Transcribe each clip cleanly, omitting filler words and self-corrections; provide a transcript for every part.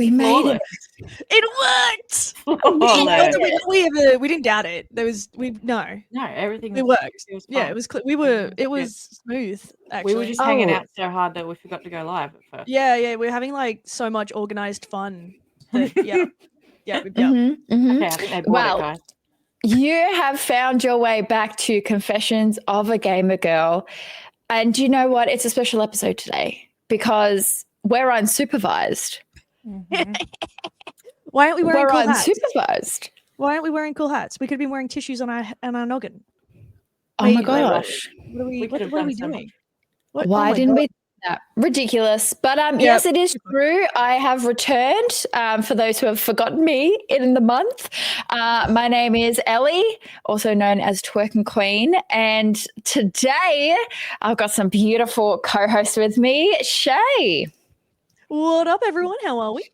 We made it. It worked. We didn't doubt it. No, everything. It worked. It was fun. Yeah, it was. It was smooth. Actually, we were just hanging out so hard that we forgot to go live at first. Yeah, we were having like so much organized fun. That, yeah. Mm-hmm, mm-hmm. Okay, I think they bought it, guys. You have found your way back to Confessions of a Gamer Girl. And you know what? It's a special episode today because we're unsupervised. Mm-hmm. Why aren't we wearing cool hats? Unsupervised. Why aren't we wearing cool hats? We could have been wearing tissues on our noggin. Oh my gosh. What are we doing? Why didn't we do that? Ridiculous. But yes, it is true. I have returned. For those who have forgotten me in the month, my name is Ellie, also known as Twerking Queen. And today I've got some beautiful co-hosts with me, Shay. What up, everyone? How are we?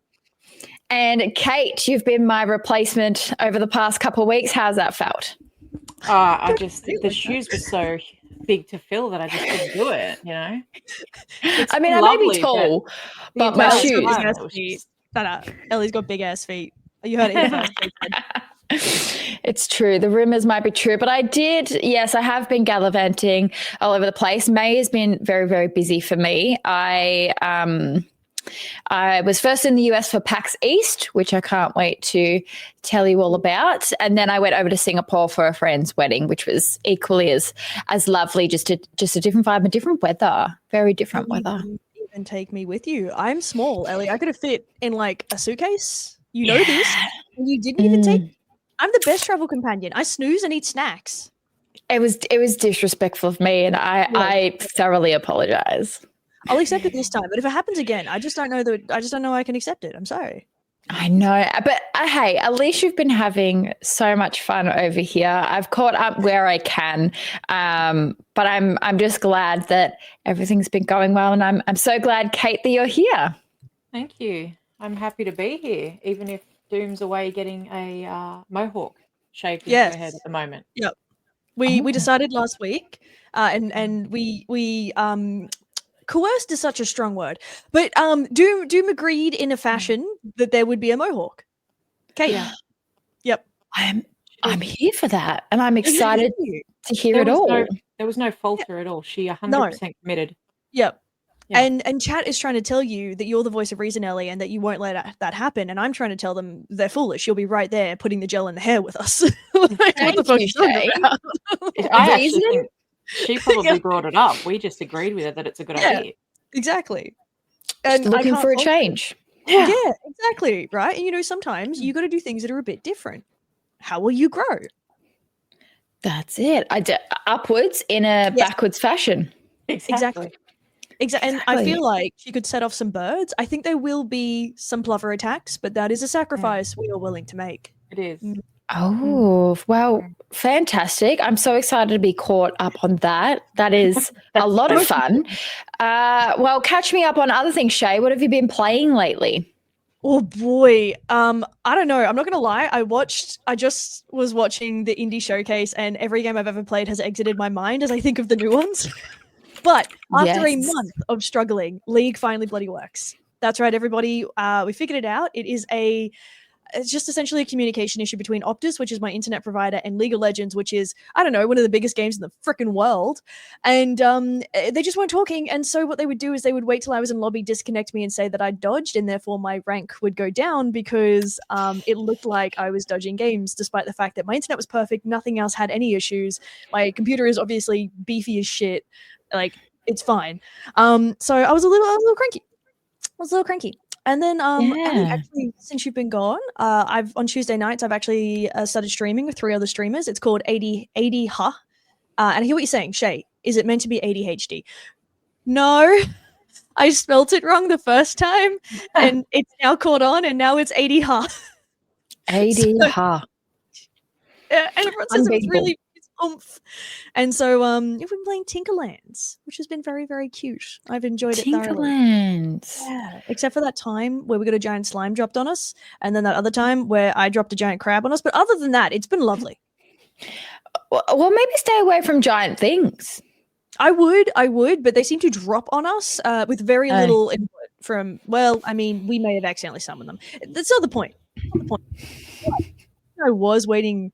And Kate, you've been my replacement over the past couple of weeks. How's that felt? The shoes were so big to fill that I just couldn't do it, you know? I mean, I may be tall, but my shoes. Ellie's got big ass feet. You heard it first. It's true. The rumors might be true, but I have been gallivanting all over the place. May has been very, very busy for me. I was first in the US for PAX East, which I can't wait to tell you all about. And then I went over to Singapore for a friend's wedding, which was equally as lovely, just a different vibe and different weather, very different weather. Even take me with you. I'm small, Ellie. I could have fit in like a suitcase. You know this. And you didn't even take. I'm the best travel companion. I snooze and eat snacks. It was disrespectful of me, and I thoroughly apologize. I'll accept it this time, but if it happens again, I just don't know I can accept it. I'm sorry. I know, but hey, at least you've been having so much fun over here. I've caught up where I can, but I'm just glad that everything's been going well, and I'm so glad, Kate, that you're here. Thank you. I'm happy to be here, even if Doom's away getting a mohawk shaved into her head at the moment. Yep. We decided last week, and we coerced is such a strong word, but Doom agreed in a fashion that there would be a mohawk. Okay. Yeah. Yep. I'm here for that, and I'm excited to hear it all. There was no falter at all. She 100% committed. Yep. Yeah. And chat is trying to tell you that you're the voice of reason, Ellie, and that you won't let that happen. And I'm trying to tell them they're foolish. You'll be right there putting the gel in the hair with us. Thank you, Shay. I actually think she probably brought it up. We just agreed with her that it's a good idea. Exactly. And just looking for a change. Yeah, exactly. Right. And sometimes you got to do things that are a bit different. How will you grow? That's it. Upwards in a backwards fashion. Exactly. And I feel like she could set off some birds. I think there will be some plover attacks, but that is a sacrifice we are willing to make. It is. Oh, well, fantastic. I'm so excited to be caught up on that. That is a lot of fun. Well, catch me up on other things, Shay. What have you been playing lately? Oh, boy. I don't know. I'm not going to lie. I just was watching the indie showcase, and every game I've ever played has exited my mind as I think of the new ones. But after a month of struggling, League finally bloody works. That's right, everybody. We figured it out. It's just essentially a communication issue between Optus, which is my internet provider, and League of Legends, which is, I don't know, one of the biggest games in the freaking world. And they just weren't talking. And so what they would do is they would wait till I was in lobby, disconnect me, and say that I dodged, and therefore my rank would go down because it looked like I was dodging games, despite the fact that my internet was perfect. Nothing else had any issues. My computer is obviously beefy as shit. Like, it's fine. So I was a little cranky. And then I think actually, since you've been gone, on Tuesday nights I've actually started streaming with 3 other streamers. It's called AD Ha. And I hear what you're saying, Shay. Is it meant to be ADHD? No, I spelt it wrong the first time, and it's now caught on, and now it's AD Ha. AD Ha. Yeah, and everyone says it's really oomph. And so we've been playing Tinkerlands, which has been very, very cute. I've enjoyed it thoroughly. Tinkerlands. Yeah, except for that time where we got a giant slime dropped on us, and then that other time where I dropped a giant crab on us. But other than that, it's been lovely. Well, maybe stay away from giant things. I would, but they seem to drop on us with very little input from. Well, I mean, we may have accidentally summoned them. That's not the point. I was waiting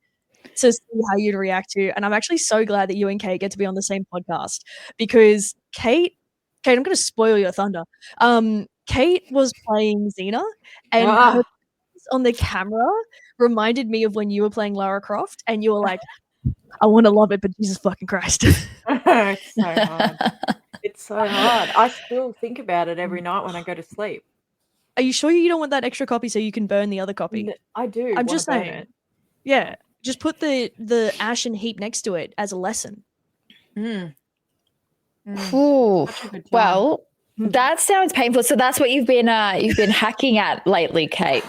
to see how you'd react to, and I'm actually so glad that you and Kate get to be on the same podcast because Kate, I'm going to spoil your thunder. Kate was playing Xena, and her face on the camera reminded me of when you were playing Lara Croft, and you were like, "I want to love it, but Jesus fucking Christ!" It's so hard. It's so hard. I still think about it every night when I go to sleep. Are you sure you don't want that extra copy so you can burn the other copy? I do. I'm just saying. It. Yeah, just put the ashen heap next to it as a lesson. Ooh, well, that sounds painful. So that's what you've been hacking at lately, Kate.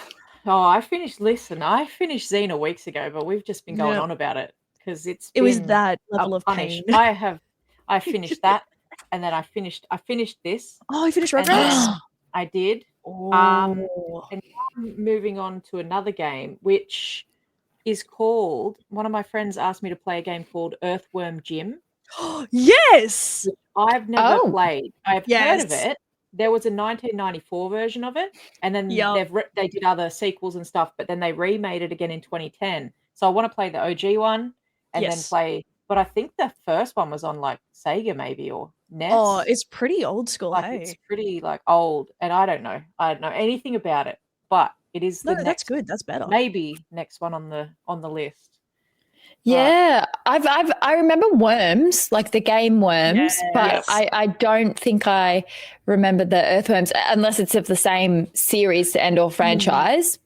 Oh, I finished Xena weeks ago, but we've just been going on about it because it was that level of pain. I finished that, and then I finished this. Oh, you finished Rugrats? I did. And now I'm moving on to another game, which is called. One of my friends asked me to play a game called Earthworm Jim. Yes, I've never played. I've heard of it. There was a 1994 version of it, and then they did other sequels and stuff, but then they remade it again in 2010. So I want to play the OG one and then play. But I think the first one was on like Sega maybe or NES. Oh, it's pretty old school. Like it's pretty like old, and I don't know anything about it, but it is. That's good. That's better. Maybe next one on the list. Yeah, I remember Worms, like the game Worms, but I don't think I remember the Earthworms unless it's of the same series and or franchise.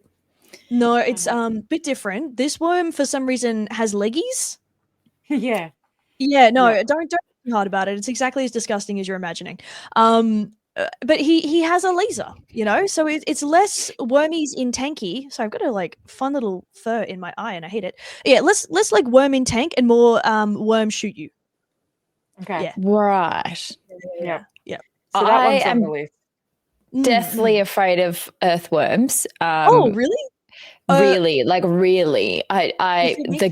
No, it's a bit different. This worm for some reason has leggies. Yeah. Yeah, no, don't be hard about it. It's exactly as disgusting as you're imagining. But he has a laser, so it's less wormies in tanky. So I've got a like fun little fur in my eye and I hate it. Yeah, less like worm in tank and more worm shoot you. Okay. Yeah. Right. Yeah. So that one's on the list. Deathly afraid of earthworms. Oh, really? Really, the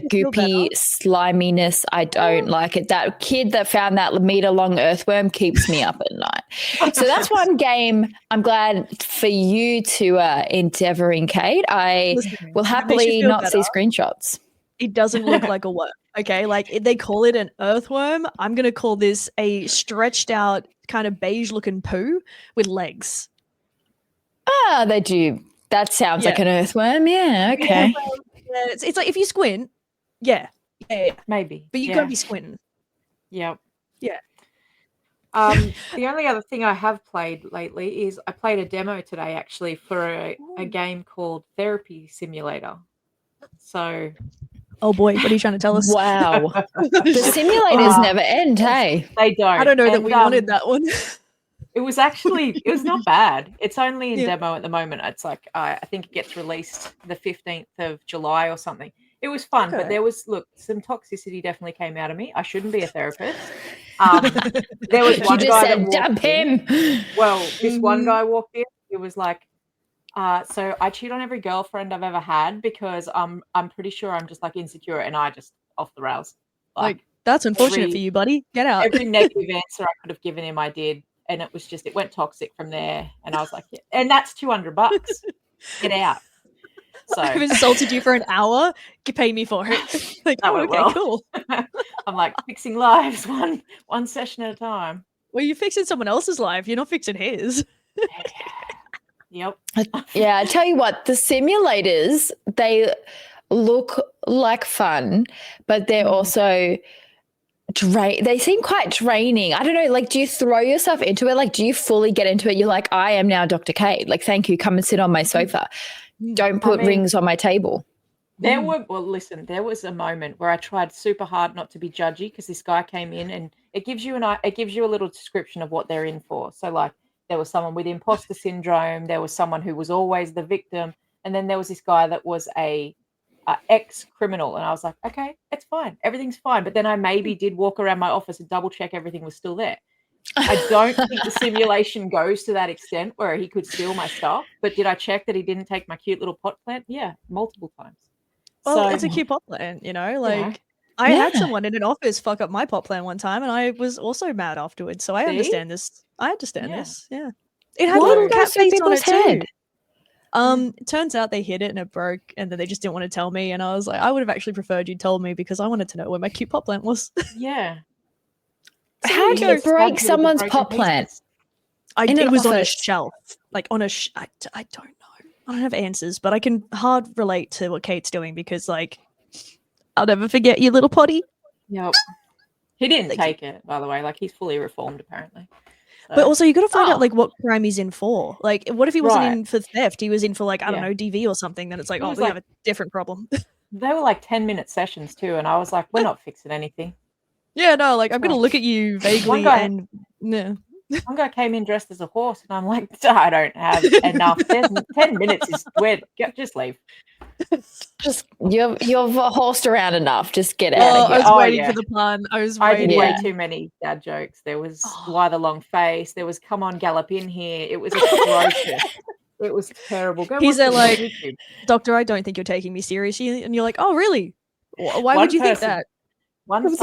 goopy sliminess, I don't like it. That kid that found that meter-long earthworm keeps me up at night. So that's one game I'm glad for you to endeavor in, Kate. I will happily not see screenshots. It doesn't look like a worm, okay? Like they call it an earthworm. I'm going to call this a stretched out kind of beige-looking poo with legs. Ah, they do. That sounds like an earthworm. Yeah, okay. It's like if you squint, maybe. But you gotta be squinting. Yeah. Yeah. The only other thing I have played lately is I played a demo today actually for a game called Therapy Simulator. So oh boy, what are you trying to tell us? Wow. The simulators never end, hey? They don't. I don't know that we wanted that one. It was not bad. It's only in demo at the moment. It's like, I think it gets released the 15th of July or something. It was fun, but there was, some toxicity definitely came out of me. I shouldn't be a therapist. There was one guy that dump him. Well, this one guy walked in. It was like, so I cheat on every girlfriend I've ever had because I'm pretty sure I'm just like insecure and I just off the rails. Like that's unfortunate for you, buddy. Get out. Every negative answer I could have given him, I did. And it was just, it went toxic from there. And I was like, and that's $200. Get out. So I've insulted you for an hour. You pay me for it. Like, cool. I'm like fixing lives one session at a time. Well, you're fixing someone else's life. You're not fixing his. Yep. Yeah, I tell you what, the simulators, they look like fun, but they're also they seem quite draining. I don't know, like, do you throw yourself into it? Like, do you fully get into it? You're like, I am now Dr. Kate. Like, thank you. Come and sit on my sofa. Don't put rings on my table. There was a moment where I tried super hard not to be judgy because this guy came in and it gives you a little description of what they're in for. So like there was someone with imposter syndrome, there was someone who was always the victim, and then there was this guy that was a ex-criminal, and I was like, okay, it's fine, everything's fine. But then I maybe did walk around my office and double check everything was still there. I don't think the simulation goes to that extent where he could steal my stuff, but did I check that he didn't take my cute little pot plant? Yeah, multiple times. Well, it's a cute pot plant, like I had someone in an office fuck up my pot plant one time and I was also mad afterwards. So I understand this. I understand this. Yeah. It had a Why little did it go cat through face on it people's head? too. It turns out they hid it and it broke, and then they just didn't want to tell me. And I was like, I would have actually preferred you told me because I wanted to know where my cute pot plant was. Yeah. How do you break someone's pot plant? It was on a shelf, like on a. I don't know. I don't have answers, but I can hard relate to what Kate's doing because, like, I'll never forget you, little potty. Yep. He didn't take it, by the way. Like, he's fully reformed, apparently. So. But also, you got to find out, like, what crime he's in for. Like, what if he wasn't in for theft? He was in for, like, I don't know, DV or something. Then it's like, we have a different problem. They were, like, 10-minute sessions, too. And I was like, we're not fixing anything. Yeah, no, like, I'm going to look at you vaguely and... No. One guy came in dressed as a horse, and I'm like, I don't have enough. 10 minutes is weird. Just leave. Just you've horsed around enough. Just get out of here. I was waiting for the pun. I did way too many dad jokes. There was why the long face. There was come on, gallop in here. It was atrocious. It was terrible. He's there like, Doctor, I don't think you're taking me seriously, and you're like, oh really? Why would you think that? One of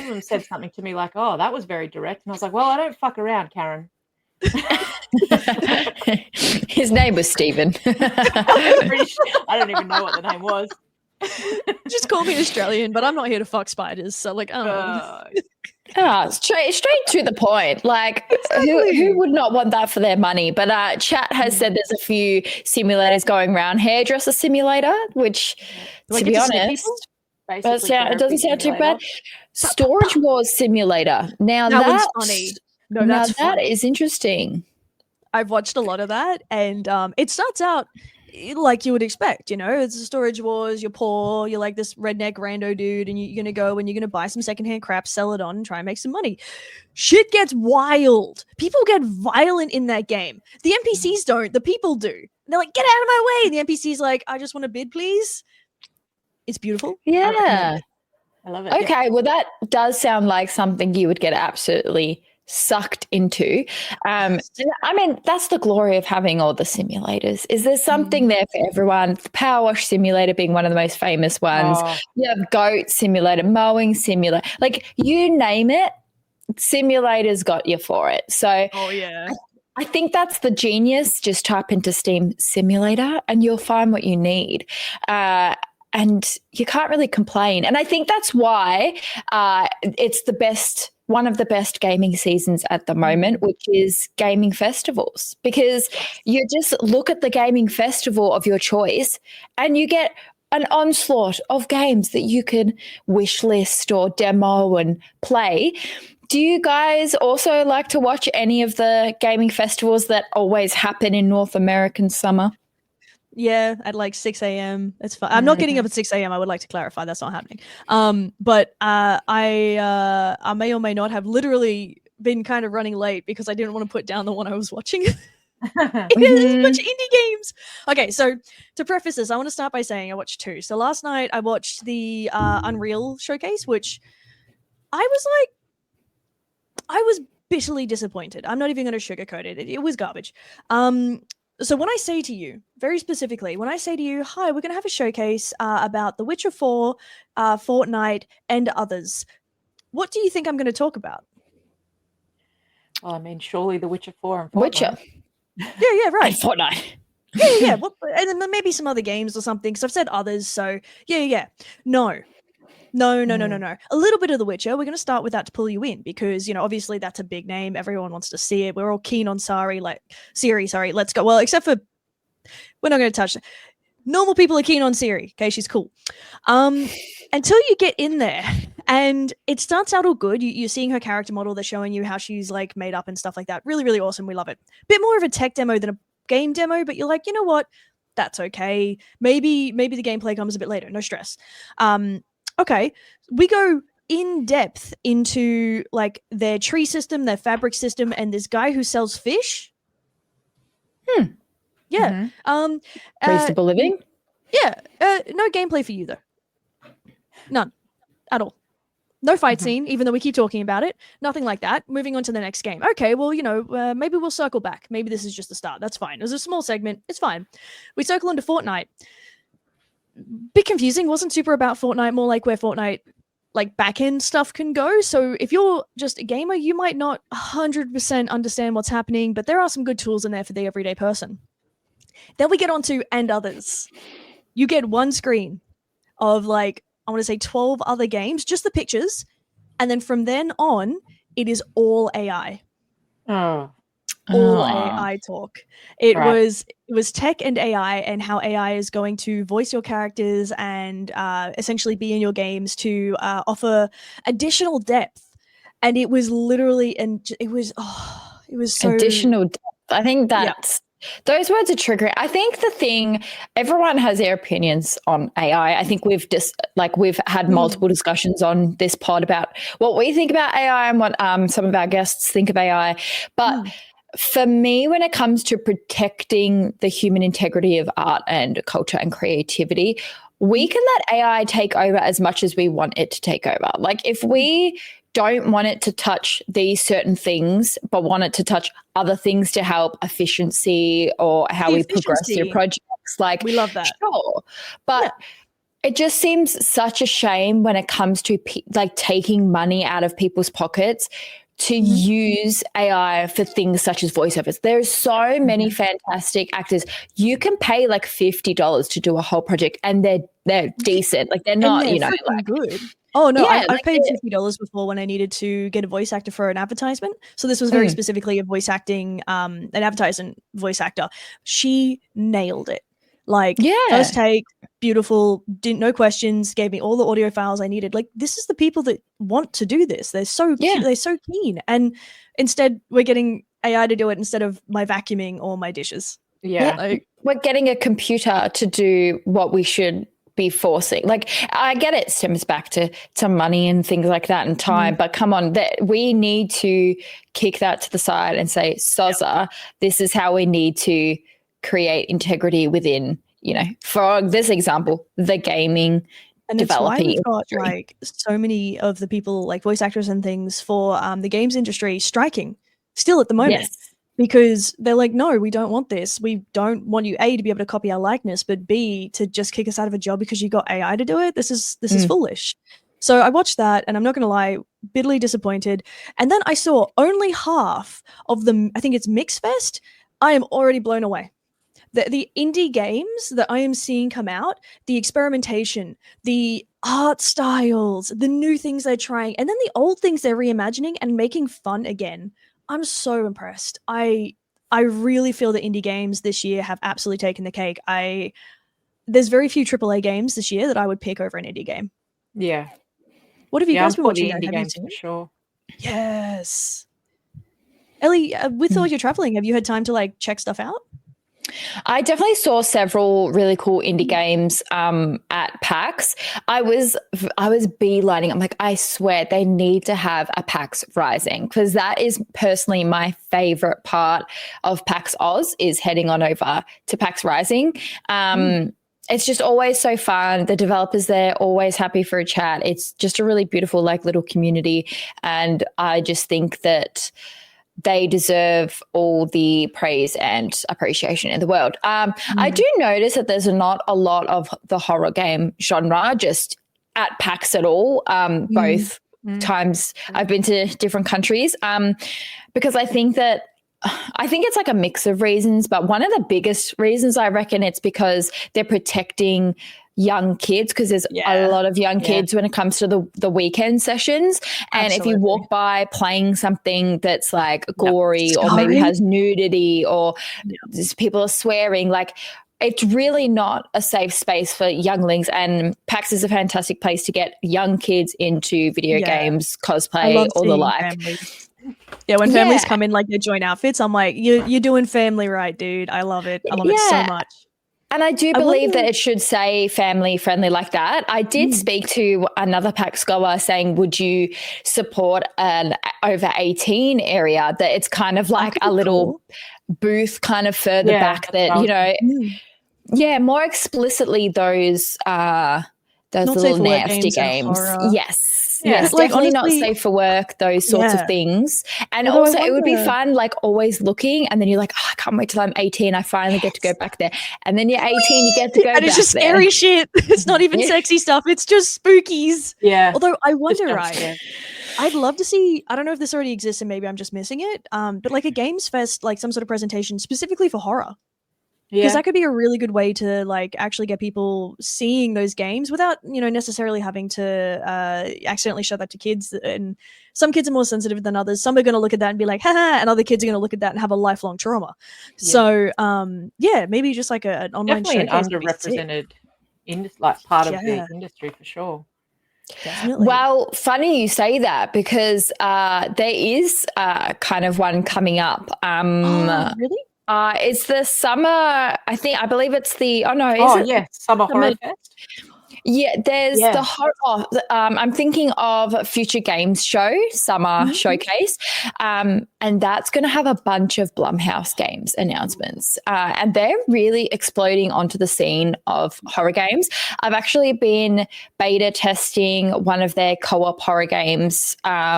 them said something to me like, "Oh, that was very direct," and I was like, "Well, I don't fuck around, Karen." His name was Stephen. I don't even know what the name was. Just call me Australian, but I'm not here to fuck spiders. So, like, straight to the point. Like, exactly. who would not want that for their money? But chat has said there's a few simulators going around. Hairdresser simulator, which, to be honest. It doesn't sound too bad. Storage Wars simulator. Now that's funny. No, that is interesting. I've watched a lot of that, and it starts out like you would expect. You know, it's a Storage Wars. You're poor. You're like this redneck rando dude, and you're gonna go and you're gonna buy some secondhand crap, sell it on, and try and make some money. Shit gets wild. People get violent in that game. The NPCs don't. The people do. They're like, "Get out of my way!" And the NPC's like, "I just want a bid, please." It's beautiful. Yeah. I love it. Okay, well, that does sound like something you would get absolutely sucked into. I mean, that's the glory of having all the simulators. Is there something there for everyone? The Power Wash Simulator being one of the most famous ones. You have Goat Simulator, Mowing Simulator. Like, you name it, simulators got you for it. So I think that's the genius. Just type into Steam Simulator and you'll find what you need. And you can't really complain. And I think that's why it's one of the best gaming seasons at the moment, which is gaming festivals. Because you just look at the gaming festival of your choice and you get an onslaught of games that you can wish list or demo and play. Do you guys also like to watch any of the gaming festivals that always happen in North American summer? Yeah, at like 6 a.m. It's fine. I'm not getting up at 6 a.m. I would like to clarify that's not happening. But I may or may not have literally been kind of running late because I didn't want to put down the one I was watching. It is a bunch of indie games. Okay, so to preface this, I want to start by saying I watched two. So last night I watched the Unreal showcase, which I was bitterly disappointed. I'm not even going to sugarcoat it. It was garbage. So when I say to you, very specifically, when I say to you, hi, we're going to have a showcase about The Witcher 4, Fortnite, and others, what do you think I'm going to talk about? Well, I mean, surely The Witcher 4 and Fortnite. Witcher. Yeah, right. And Fortnite. Yeah. Well, and then maybe some other games or something, because I've said others, so yeah. No. A little bit of The Witcher. We're going to start with that to pull you in because, you know, obviously that's a big name. Everyone wants to see it. We're all keen on Siri. Let's go. Well, except for we're not going to touch it. Normal people are keen on Siri. Okay, she's cool. Until you get in there and it starts out all good. You're seeing her character model. They're showing you how she's like made up and stuff like that. Really, really awesome. We love it. Bit more of a tech demo than a game demo, but you're like, you know what? That's okay. Maybe the gameplay comes a bit later. No stress. Okay, we go in depth into like their tree system, their fabric system, and this guy who sells fish. Yeah. Reasonable living. Yeah. No gameplay for you though. None at all. No fight scene, even though we keep talking about it. Nothing like that. Moving on to the next game. Okay, well, you know, maybe we'll circle back. Maybe this is just the start. That's fine. It was a small segment. It's fine. We circle into Fortnite. Bit confusing. Wasn't super about Fortnite. More like where Fortnite like back-end stuff can go. So if you're just a gamer, you might not 100% understand what's happening, but there are some good tools in there for the everyday person. Then we get on to and others. You get one screen of like, I want to say 12 other games, just the pictures. And then from then on, it is all AI. Oh. All AI talk. It Right. was tech and AI, and how AI is going to voice your characters and essentially be in your games to offer additional depth. And it was literally, and it was so additional depth. I think that's those words are triggering. I think the thing, everyone has their opinions on AI. I think we've had multiple discussions on this pod about what we think about AI and what some of our guests think of AI. But for me, when it comes to protecting the human integrity of art and culture and creativity, we can let AI take over as much as we want it to take over. Like if we don't want it to touch these certain things, but want it to touch other things to help efficiency or how we progress through projects, like we love that. Sure. But it just seems such a shame when it comes to like taking money out of people's pockets to use AI for things such as voiceovers. There's so many fantastic actors. You can pay like $50 to do a whole project and they're decent. Like they're not, they're like good. Oh no, yeah, I've paid $50 before when I needed to get a voice actor for an advertisement. So this was very specifically a voice acting, an advertisement voice actor. She nailed it. Like first take, beautiful, no questions, gave me all the audio files I needed. Like this is the people that want to do this. They're so they're so keen. And instead we're getting AI to do it instead of my vacuuming or my dishes. Yeah. Like, we're getting a computer to do what we should be forcing. Like I get it stems back to money and things like that and time, but come on, we need to kick that to the side and say, Soza, this is how we need to create integrity within, for this example, the gaming and developing it's why we've got like so many of the people like voice actors and things for the games industry striking still at the moment. Because they're like, no, we don't want this. We don't want you, A, to be able to copy our likeness, but B, to just kick us out of a job because you got AI to do it. This is foolish. So I watched that, and I'm not going to lie, bitterly disappointed. And then I saw only half of the, I think it's Mixfest. I am already blown away. The indie games that I am seeing come out, the experimentation, the art styles, the new things they're trying, and then the old things they're reimagining and making fun again. I'm so impressed. I really feel that indie games this year have absolutely taken the cake. There's very few AAA games this year that I would pick over an indie game. Yeah. What have you guys been watching? Indie games for sure. Yes. Ellie, with all your traveling, have you had time to like check stuff out? I definitely saw several really cool indie games at PAX. I was beelining. I'm like, I swear they need to have a PAX Rising, because that is personally my favorite part of PAX Oz, is heading on over to PAX Rising. It's just always so fun. The developers there always happy for a chat. It's just a really beautiful like little community, and I just think that they deserve all the praise and appreciation in the world. I do notice that there's not a lot of the horror game genre just at PAX at all. Both times I've been to different countries, because I think it's like a mix of reasons, but one of the biggest reasons, I reckon, it's because they're protecting young kids, because there's a lot of young kids when it comes to the weekend sessions. And if you walk by playing something that's like gory or maybe has nudity or people are swearing, like it's really not a safe space for younglings. And PAX is a fantastic place to get young kids into video games, cosplay, all the like. Families. Yeah, when families come in like their joint outfits, I'm like, you're doing family right, dude. I love it. I love it so much. And I do believe that it should say family friendly like that. I did speak to another PAX goer saying, would you support an over 18 area, that it's kind of like a little booth kind of further back that, more explicitly those little nasty games. Yes, But, like, definitely honestly, not safe for work, those sorts of yeah. things. And Although I also, it would be wonder- fun, like, always looking, and then you're like, oh, I can't wait till I'm 18. I finally get to go back there. And then you're 18, you get to go and back it's just there. scary shit. It's not even Yeah. sexy stuff. It's just spookies. Yeah. Although I Just wonder, jump right? scares. I'd love to see. I don't know if this already exists, and maybe I'm just missing it. But like a games fest, like some sort of presentation specifically for horror, because Yeah. that could be a really good way to like actually get people seeing those games without necessarily having to accidentally show that to kids. And some kids are more sensitive than others. Some are going to look at that and be like, haha, and other kids are going to look at that and have a lifelong trauma. So yeah, maybe just like an online Definitely an showcase would be sick. underrepresented part of Yeah. the industry for sure. Definitely. Well, funny you say that because there is kind of one coming up. Oh, really? It's the summer. I believe it's the. Oh no! Summer Horror Fest. Yeah, there's Yeah. the horror. I'm thinking of Future Games Show Summer Showcase, and that's going to have a bunch of Blumhouse games announcements, and they're really exploding onto the scene of horror games. I've actually been beta testing one of their co-op horror games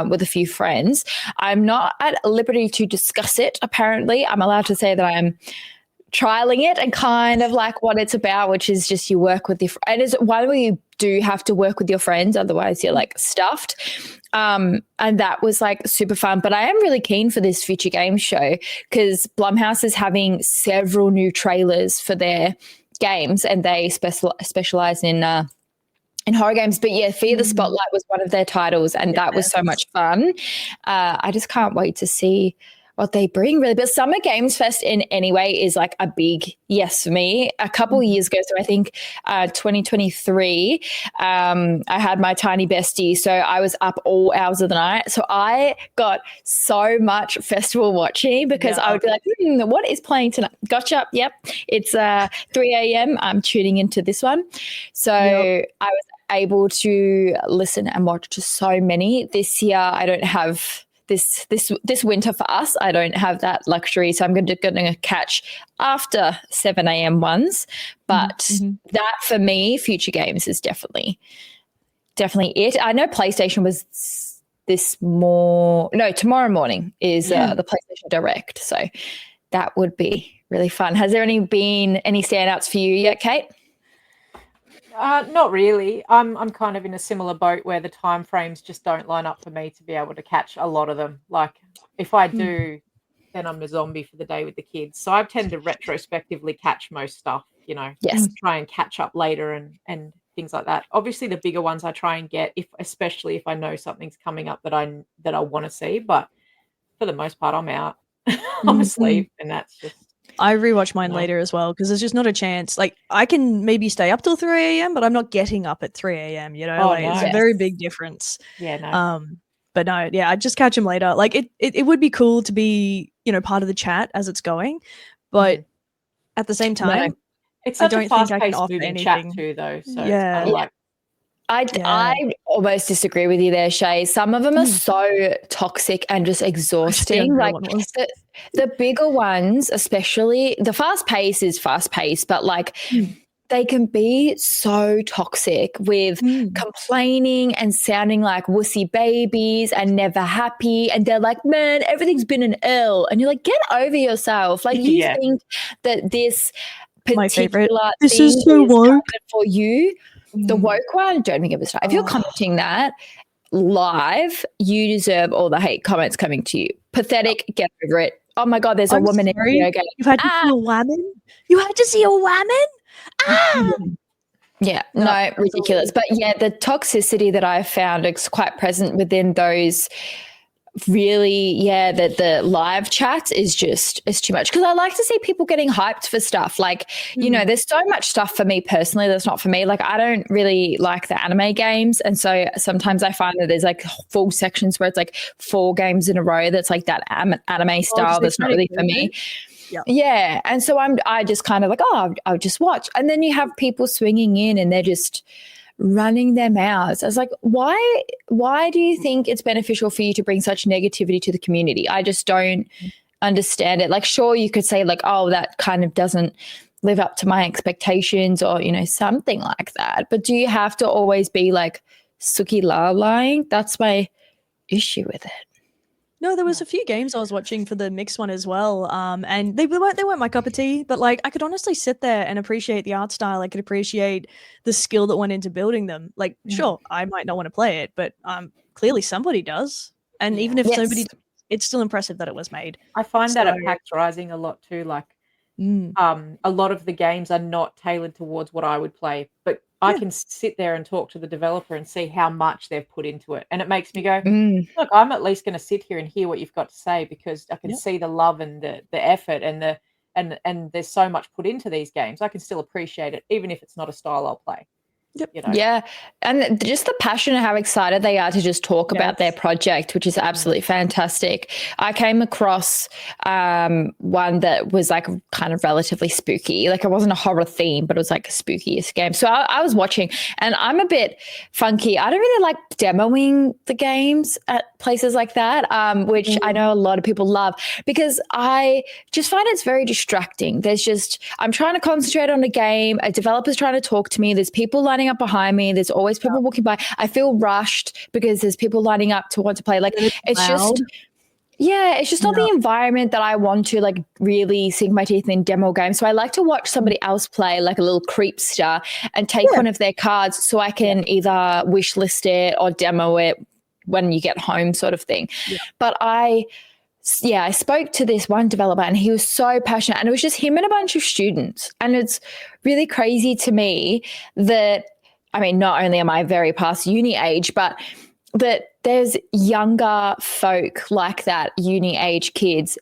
with a few friends. I'm not at liberty to discuss it. Apparently, I'm allowed to say that I'm trialing it and kind of like what it's about, which is just you work with your and it's one where you do have to work with your friends, otherwise you're like stuffed. And that was like super fun. But I am really keen for this Future Games Show because Blumhouse is having several new trailers for their games, and they specialize in horror games. But yeah, Fear the Spotlight was one of their titles, and that was so much fun. I just can't wait to see what they bring, really. But Summer Games Fest in any way is like a big yes for me. A couple years ago, so I think 2023, I had my tiny bestie, so I was up all hours of the night. So I got so much festival watching because I would be like, what is playing tonight? Gotcha. Yep. It's 3 a.m. I'm tuning into this one. So I was able to listen and watch to so many. This year, I don't have this winter for us. I don't have that luxury, so I'm going to catch after 7 a.m. ones. But that for me, Future Games is definitely it. I know PlayStation was tomorrow morning is the PlayStation Direct, so that would be really fun. Has there been any standouts for you yet, Kate? Not really. I'm kind of in a similar boat where the time frames just don't line up for me to be able to catch a lot of them. Like if I do, then I'm a zombie for the day with the kids. So I tend to retrospectively catch most stuff, try and catch up later and things like that. Obviously the bigger ones I try and get especially if I know something's coming up that I want to see, but for the most part I'm out. I'm asleep, and that's just I rewatch mine later as well because there's just not a chance. Like I can maybe stay up till 3 a.m., but I'm not getting up at 3 a.m. It's a very big difference. Yeah, no. But no, yeah, I just catch them later. Like it would be cool to be, part of the chat as it's going, but at the same time, it's such a fast-paced offer moving anything. chat too, though. So it's kind of like. I almost disagree with you there, Shay. Some of them are so toxic and just exhausting. Like the bigger ones, especially the fast pace is fast paced, but like they can be so toxic with complaining and sounding like wussy babies and never happy. And they're like, man, everything's been an L. And you're like, get over yourself. Like you think that this particular this thing is so woke for you. The woke one, don't even give a start. If you're commenting that live, you deserve all the hate comments coming to you. Pathetic, get over it. Oh my God, there's a woman in a video game. You've had to see a woman? You had to see a woman? Yeah, no, ridiculous. But yeah, the toxicity that I found is quite present within those really, that the live chat is too much because I like to see people getting hyped for stuff. Like, there's so much stuff for me personally that's not for me. Like, I don't really like the anime games. And so sometimes I find that there's like full sections where it's like 4 games in a row that's like that anime style that's not really for me. Yeah. And so I just kind of like, I'll just watch. And then you have people swinging in and they're just running their mouths. I was like, why do you think it's beneficial for you to bring such negativity to the community? I just don't understand it. Like, sure, you could say like, oh, that kind of doesn't live up to my expectations or, something like that. But do you have to always be like Suki La lying. That's my issue with it. No, there was a few games I was watching for the mixed one as well, and they weren't my cup of tea. But like, I could honestly sit there and appreciate the art style. I could appreciate the skill that went into building them. Like, sure, I might not want to play it, but clearly somebody does. And even if somebody, it's still impressive that it was made. I find that at PAX Rising a lot too. Like, a lot of the games are not tailored towards what I would play, but I can sit there and talk to the developer and see how much they've put into it, and it makes me go, look, I'm at least going to sit here and hear what you've got to say, because I can see the love and the effort and and there's so much put into these games. I can still appreciate it, even if it's not a style I'll play. You know? Yeah. And just the passion and how excited they are to just talk about their project, which is absolutely fantastic. I came across one that was like kind of relatively spooky. Like, it wasn't a horror theme, but it was like a spookiest game. So I was watching, and I'm a bit funky. I don't really like demoing the games at places like that, which I know a lot of people love, because I just find it's very distracting. I'm trying to concentrate on a game. A developer's trying to talk to me. There's people lining up behind me. There's always people walking by. I feel rushed because there's people lining up to want to play. Like, it's just not the environment that I want to like really sink my teeth in demo games. So I like to watch somebody else play, like a little creepster, and take one of their cards so I can either wish list it or demo it when you get home, sort of thing. But I spoke to this one developer, and he was so passionate, and it was just him and a bunch of students. And it's really crazy to me that, I mean, not only am I very past uni age, but that there's younger folk like that, uni age kids,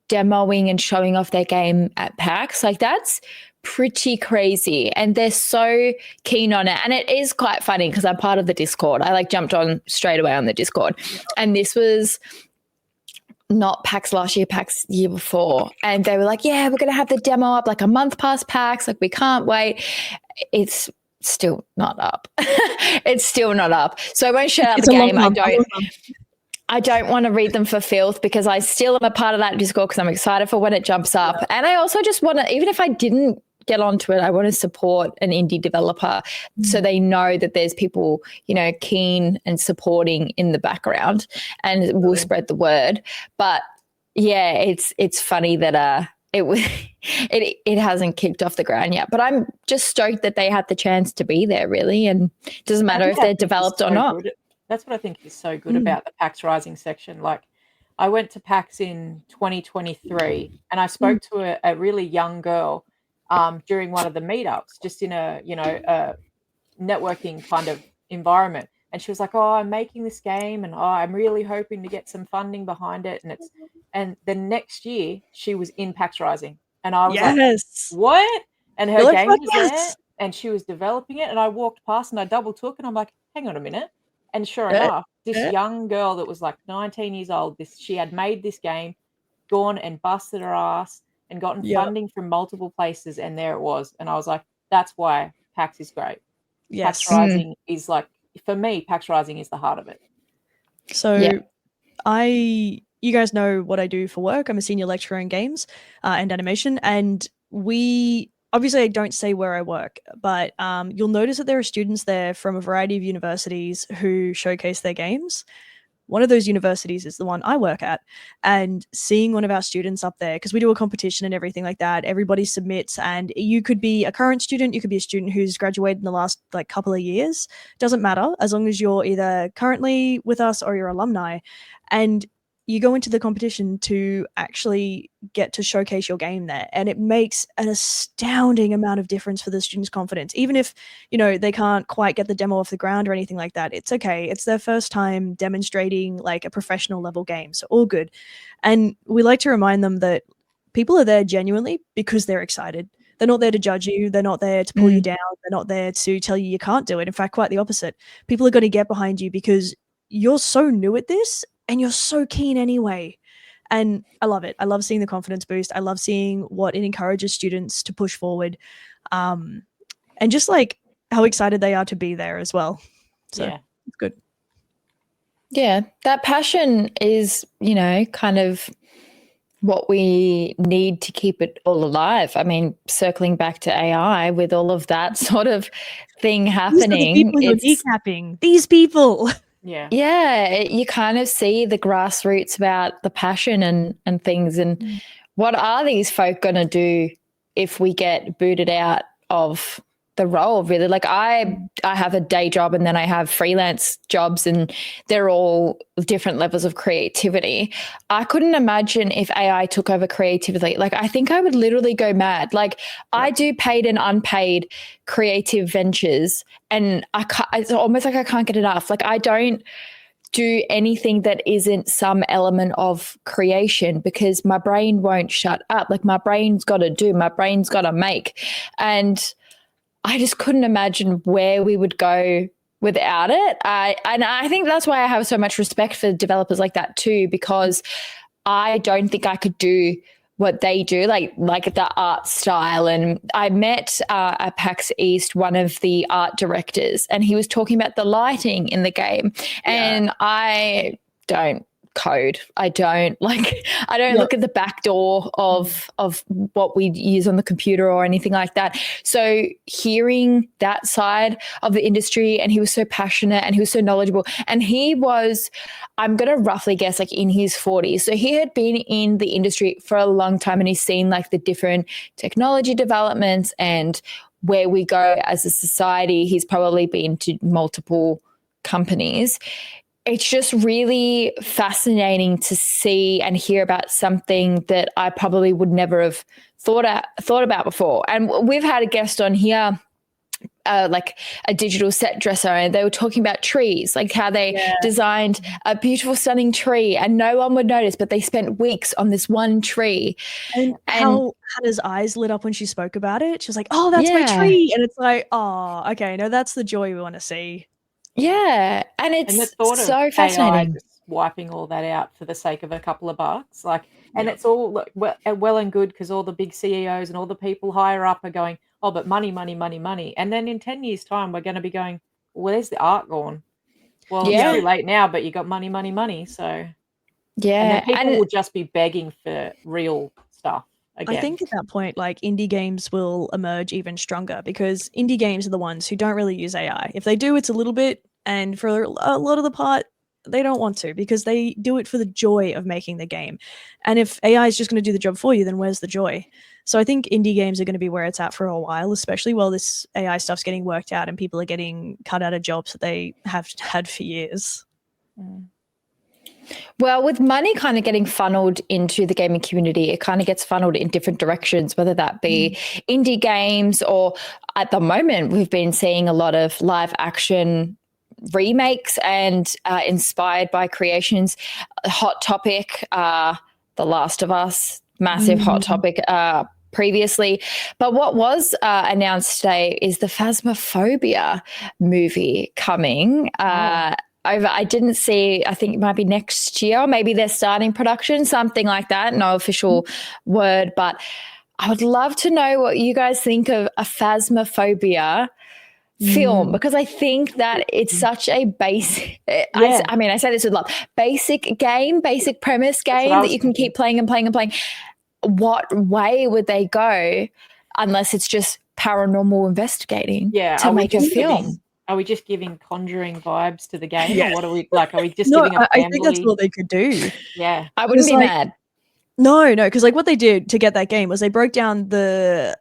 demoing and showing off their game at PAX. Like, that's pretty crazy, and they're so keen on it. And it is quite funny because I'm part of the Discord. I like jumped on straight away on the Discord, and this was not PAX last year, PAX year before. And they were like, yeah, we're going to have the demo up like a month past PAX. Like, we can't wait. It's still not up. It's still not up. So I won't shut out the game. I don't want to read them for filth, because I still am a part of that Discord because I'm excited for when it jumps up. And I also just want to, even if I didn't get onto it, I want to support an indie developer so they know that there's people, keen and supporting in the background, and we'll spread the word. But yeah, it's funny that it hasn't kicked off the ground yet. But I'm just stoked that they had the chance to be there, really, and it doesn't matter if they're developed or not. That's what I think is so good about the PAX Rising section. Like, I went to PAX in 2023, and I spoke to a really young girl during one of the meetups, just in a networking kind of environment. And she was like, oh, I'm making this game, and I'm really hoping to get some funding behind it. And the next year she was in PAX Rising, and I was like, what? And her game was there, and she was developing it. And I walked past and I double took, and I'm like, hang on a minute. And sure enough, this young girl that was like 19 years old, she had made this game, gone and busted her ass and gotten funding from multiple places, and there it was. And I was like, that's why PAX is great. PAX Rising is like, for me, PAX Rising is the heart of it. So you guys know what I do for work. I'm a senior lecturer in games and animation, and obviously I don't say where I work, but you'll notice that there are students there from a variety of universities who showcase their games. One of those universities is the one I work at, and seeing one of our students up there, because we do a competition and everything like that, everybody submits, and you could be a current student, you could be a student who's graduated in the last like couple of years, doesn't matter, as long as you're either currently with us or you're alumni, and you go into the competition to actually get to showcase your game there. And it makes an astounding amount of difference for the students' confidence. Even if, they can't quite get the demo off the ground or anything like that, it's okay. It's their first time demonstrating like a professional level game. So all good. And we like to remind them that people are there genuinely because they're excited. They're not there to judge you. They're not there to pull you down. They're not there to tell you can't do it. In fact, quite the opposite. People are going to get behind you because you're so new at this, and you're so keen anyway. And I love it. I love seeing the confidence boost. I love seeing what it encourages students to push forward. And just like how excited they are to be there as well. So it's good. Yeah, that passion is, kind of what we need to keep it all alive. I mean, circling back to AI with all of that sort of thing happening, these are the people you're kneecapping. These people. Yeah, you kind of see the grassroots about the passion and things. And what are these folk going to do if we get booted out of the role, really? Like I have a day job and then I have freelance jobs, and they're all different levels of creativity. I couldn't imagine if AI took over creativity. Like I think I would literally go mad. Like I do paid and unpaid creative ventures, and it's almost like I can't get enough. Like I don't do anything that isn't some element of creation because my brain won't shut up. Like my brain's got to do, my brain's got to make. And I just couldn't imagine where we would go without it. And I think that's why I have so much respect for developers like that too, because I don't think I could do what they do, like the art style. And I met at PAX East one of the art directors, and he was talking about the lighting in the game. And I don't code. I don't look at the back door of what we use on the computer or anything like that. So hearing that side of the industry, and he was so passionate and he was so knowledgeable, and he was, I'm going to roughly guess, like in his 40s. So he had been in the industry for a long time, and he's seen like the different technology developments and where we go as a society. He's probably been to multiple companies. It's just really fascinating to see and hear about something that I probably would never have thought about before. And we've had a guest on here, like a digital set dresser, and they were talking about trees, like how they designed a beautiful, stunning tree and no one would notice, but they spent weeks on this one tree. And how Hannah's eyes lit up when she spoke about it. She was like, oh, that's my tree. And it's like, oh, okay, no, that's the joy we want to see. Yeah, and it's the thought so of fascinating. AI just wiping all that out for the sake of a couple of bucks, and it's all well and good because all the big CEOs and all the people higher up are going, oh, but money, money, money, money, and then in 10 years' time we're going to be going, well, where's the art gone? Well, it's too late now, but you got money, money, money. So and then people will just be begging for real stuff. Again. I think at that point, like indie games will emerge even stronger because indie games are the ones who don't really use AI. If they do, it's a little bit, and for a lot of the part, they don't want to because they do it for the joy of making the game. And if AI is just going to do the job for you, then where's the joy? So I think indie games are going to be where it's at for a while, especially while this AI stuff's getting worked out and people are getting cut out of jobs that they have had for years. Well, with money kind of getting funneled into the gaming community, it kind of gets funneled in different directions, whether that be indie games or at the moment we've been seeing a lot of live action remakes and inspired by creations. Hot topic, The Last of Us, massive hot topic previously. But what was announced today is the Phasmophobia movie coming. I didn't see, I think it might be next year, or maybe they're starting production, something like that. No official word, but I would love to know what you guys think of a Phasmophobia film, because I think that it's such a basic, I mean, I say this with love, basic game, basic premise game that you can keep playing and playing and playing. What way would they go unless it's just paranormal investigating to make a film? Are we just giving Conjuring vibes to the game, or what are we like? Are we just giving a family? I think that's what they could do. Yeah, I wouldn't be mad. No, because like what they did to get that game was they broke down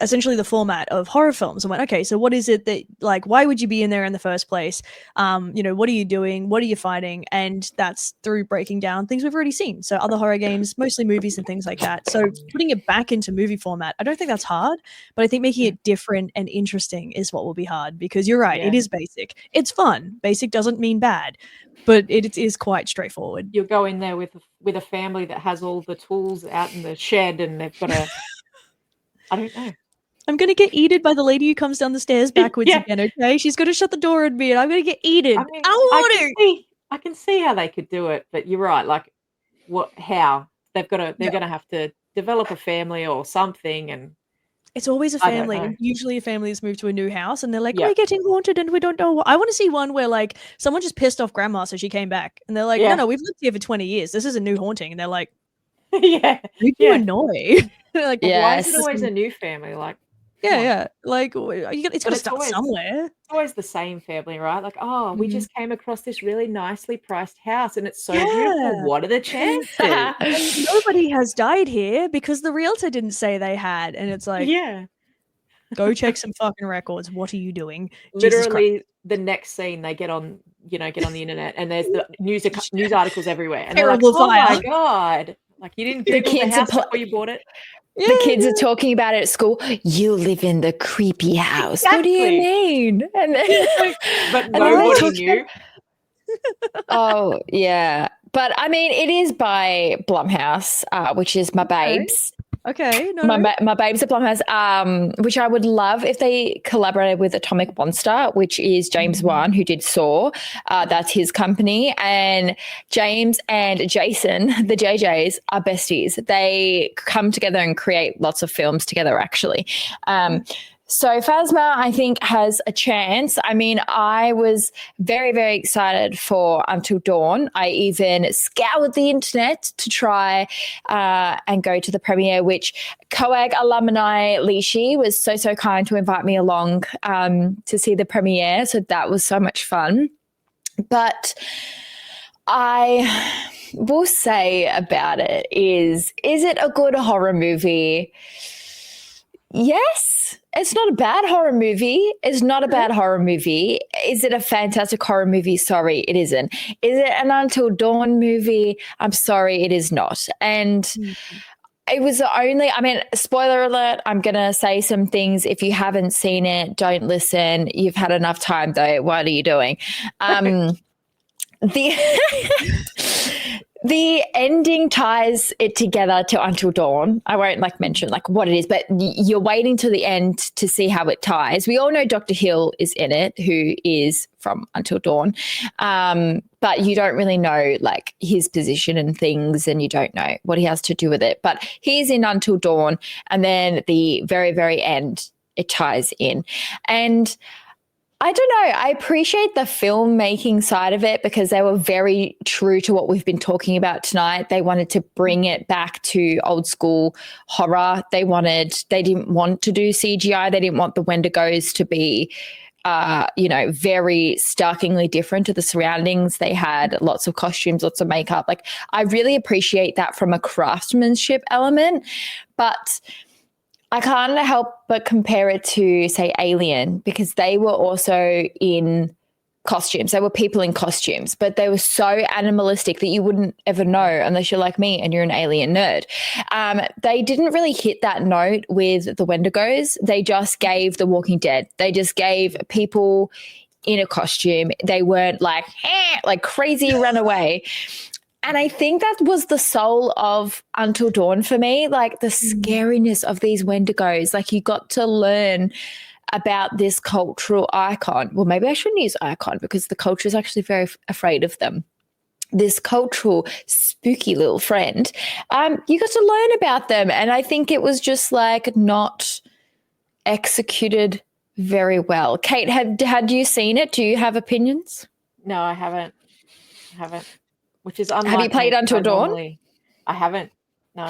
essentially the format of horror films and went, okay, so what is it that, like, why would you be in there in the first place? What are you doing? What are you fighting? And that's through breaking down things we've already seen. So other horror games, mostly movies and things like that. So putting it back into movie format, I don't think that's hard, but I think making it different and interesting is what will be hard, because you're right, it is basic. It's fun. Basic doesn't mean bad, but it is quite straightforward. You'll go in there with a family that has all the tools out in the shed, and they've got a I don't know. I'm going to get eated by the lady who comes down the stairs backwards again, okay? She's going to shut the door on me and I'm going to get eaten. I mean, I can see how they could do it, but you're right. Like, how? They're going to have to develop a family or something, and it's always a family. Usually a family has moved to a new house and they're like, we're getting haunted and we don't know what. I want to see one where like someone just pissed off grandma so she came back and they're like, no, we've lived here for 20 years. This is a new haunting. And they're like, Yeah. Who do you annoy? Like, Yeah. Why Yes. is it always a new family? Like, yeah, come on. yeah. Like, it's got to it's start always somewhere. it's always the same family, right? Like, oh, we Mhm. just came across this really nicely priced house and it's so beautiful. Yeah. What are the chances? And nobody has died here because the realtor didn't say they had. And it's like, Yeah. go check some fucking records. What are you doing? Jesus Christ. Literally the next scene they get on, get on the internet and there's the news articles everywhere and they're like, Terrible "Oh my fire. god." Like, you didn't The Google the kids are house before you bought it? Yeah, The kids are talking about it at school. You live in the creepy house. What do you Exactly. mean? And then, But and then they nobody talk knew. Oh, yeah. But I mean, it is by Blumhouse, which is my babes. Okay. No. My babes at Blumhouse, which I would love if they collaborated with Atomic Monster, which is James Wan, who did Saw. That's his company. And James and Jason, the JJs, are besties. They come together and create lots of films together, actually. So Phasma, I think, has a chance. I mean, I was very, very excited for Until Dawn. I even scoured the internet to try and go to the premiere, which COAG alumni Lishi was so kind to invite me along to see the premiere. So that was so much fun. But I will say about it is it a good horror movie? Yes. It's not a bad horror movie. It's not a bad horror movie. Is it a fantastic horror movie? Sorry, it isn't. Is it an Until Dawn movie? I'm sorry, it is not. And it was the only, I mean, spoiler alert, I'm going to say some things. If you haven't seen it, don't listen. You've had enough time though. What are you doing? The ending ties it together to Until Dawn. I won't mention what it is, but you're waiting to the end to see how it ties. We all know Dr. Hill is in it, who is from Until Dawn, but you don't really know his position and things, and you don't know what he has to do with it. But he's in Until Dawn, and then the very, very end, it ties in. And I don't know. I appreciate the filmmaking side of it because they were very true to what we've been talking about tonight. They wanted to bring it back to old school horror. They didn't want to do CGI. They didn't want the Wendigos to be, very starkingly different to the surroundings. They had lots of costumes, lots of makeup. I really appreciate that from a craftsmanship element, but I can't help but compare it to, say, Alien, because they were also in costumes. They were people in costumes, but they were so animalistic that you wouldn't ever know unless you're like me and you're an Alien nerd. They didn't really hit that note with the Wendigos. They just gave The Walking Dead. They just gave people in a costume. They weren't like crazy runaway. And I think that was the soul of Until Dawn for me, the scariness of these Wendigos. You got to learn about this cultural icon. Well, maybe I shouldn't use icon because the culture is actually very afraid of them. This cultural, spooky little friend. You got to learn about them. And I think it was just not executed very well. Kate, had you seen it? Do you have opinions? No, I haven't. Which is unlike Have you played me, Until Dawn? normally, I haven't. No.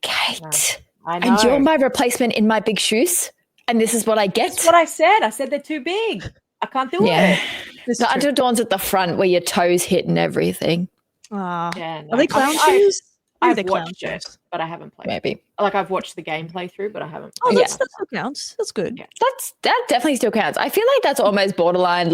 Kate, No. I know. and you're my replacement in my big shoes, and this is what I get. That's what I said. I said they're too big. I can't do it. It's The true. Until Dawn's at the front where your toes hit and everything. Yeah, no. Are they clown shoes? I've watched it, but I haven't played. Maybe. I've watched the gameplay through, but I haven't. Oh, played that it. still counts. That's good. Yeah. That definitely still counts. I feel like that's almost borderline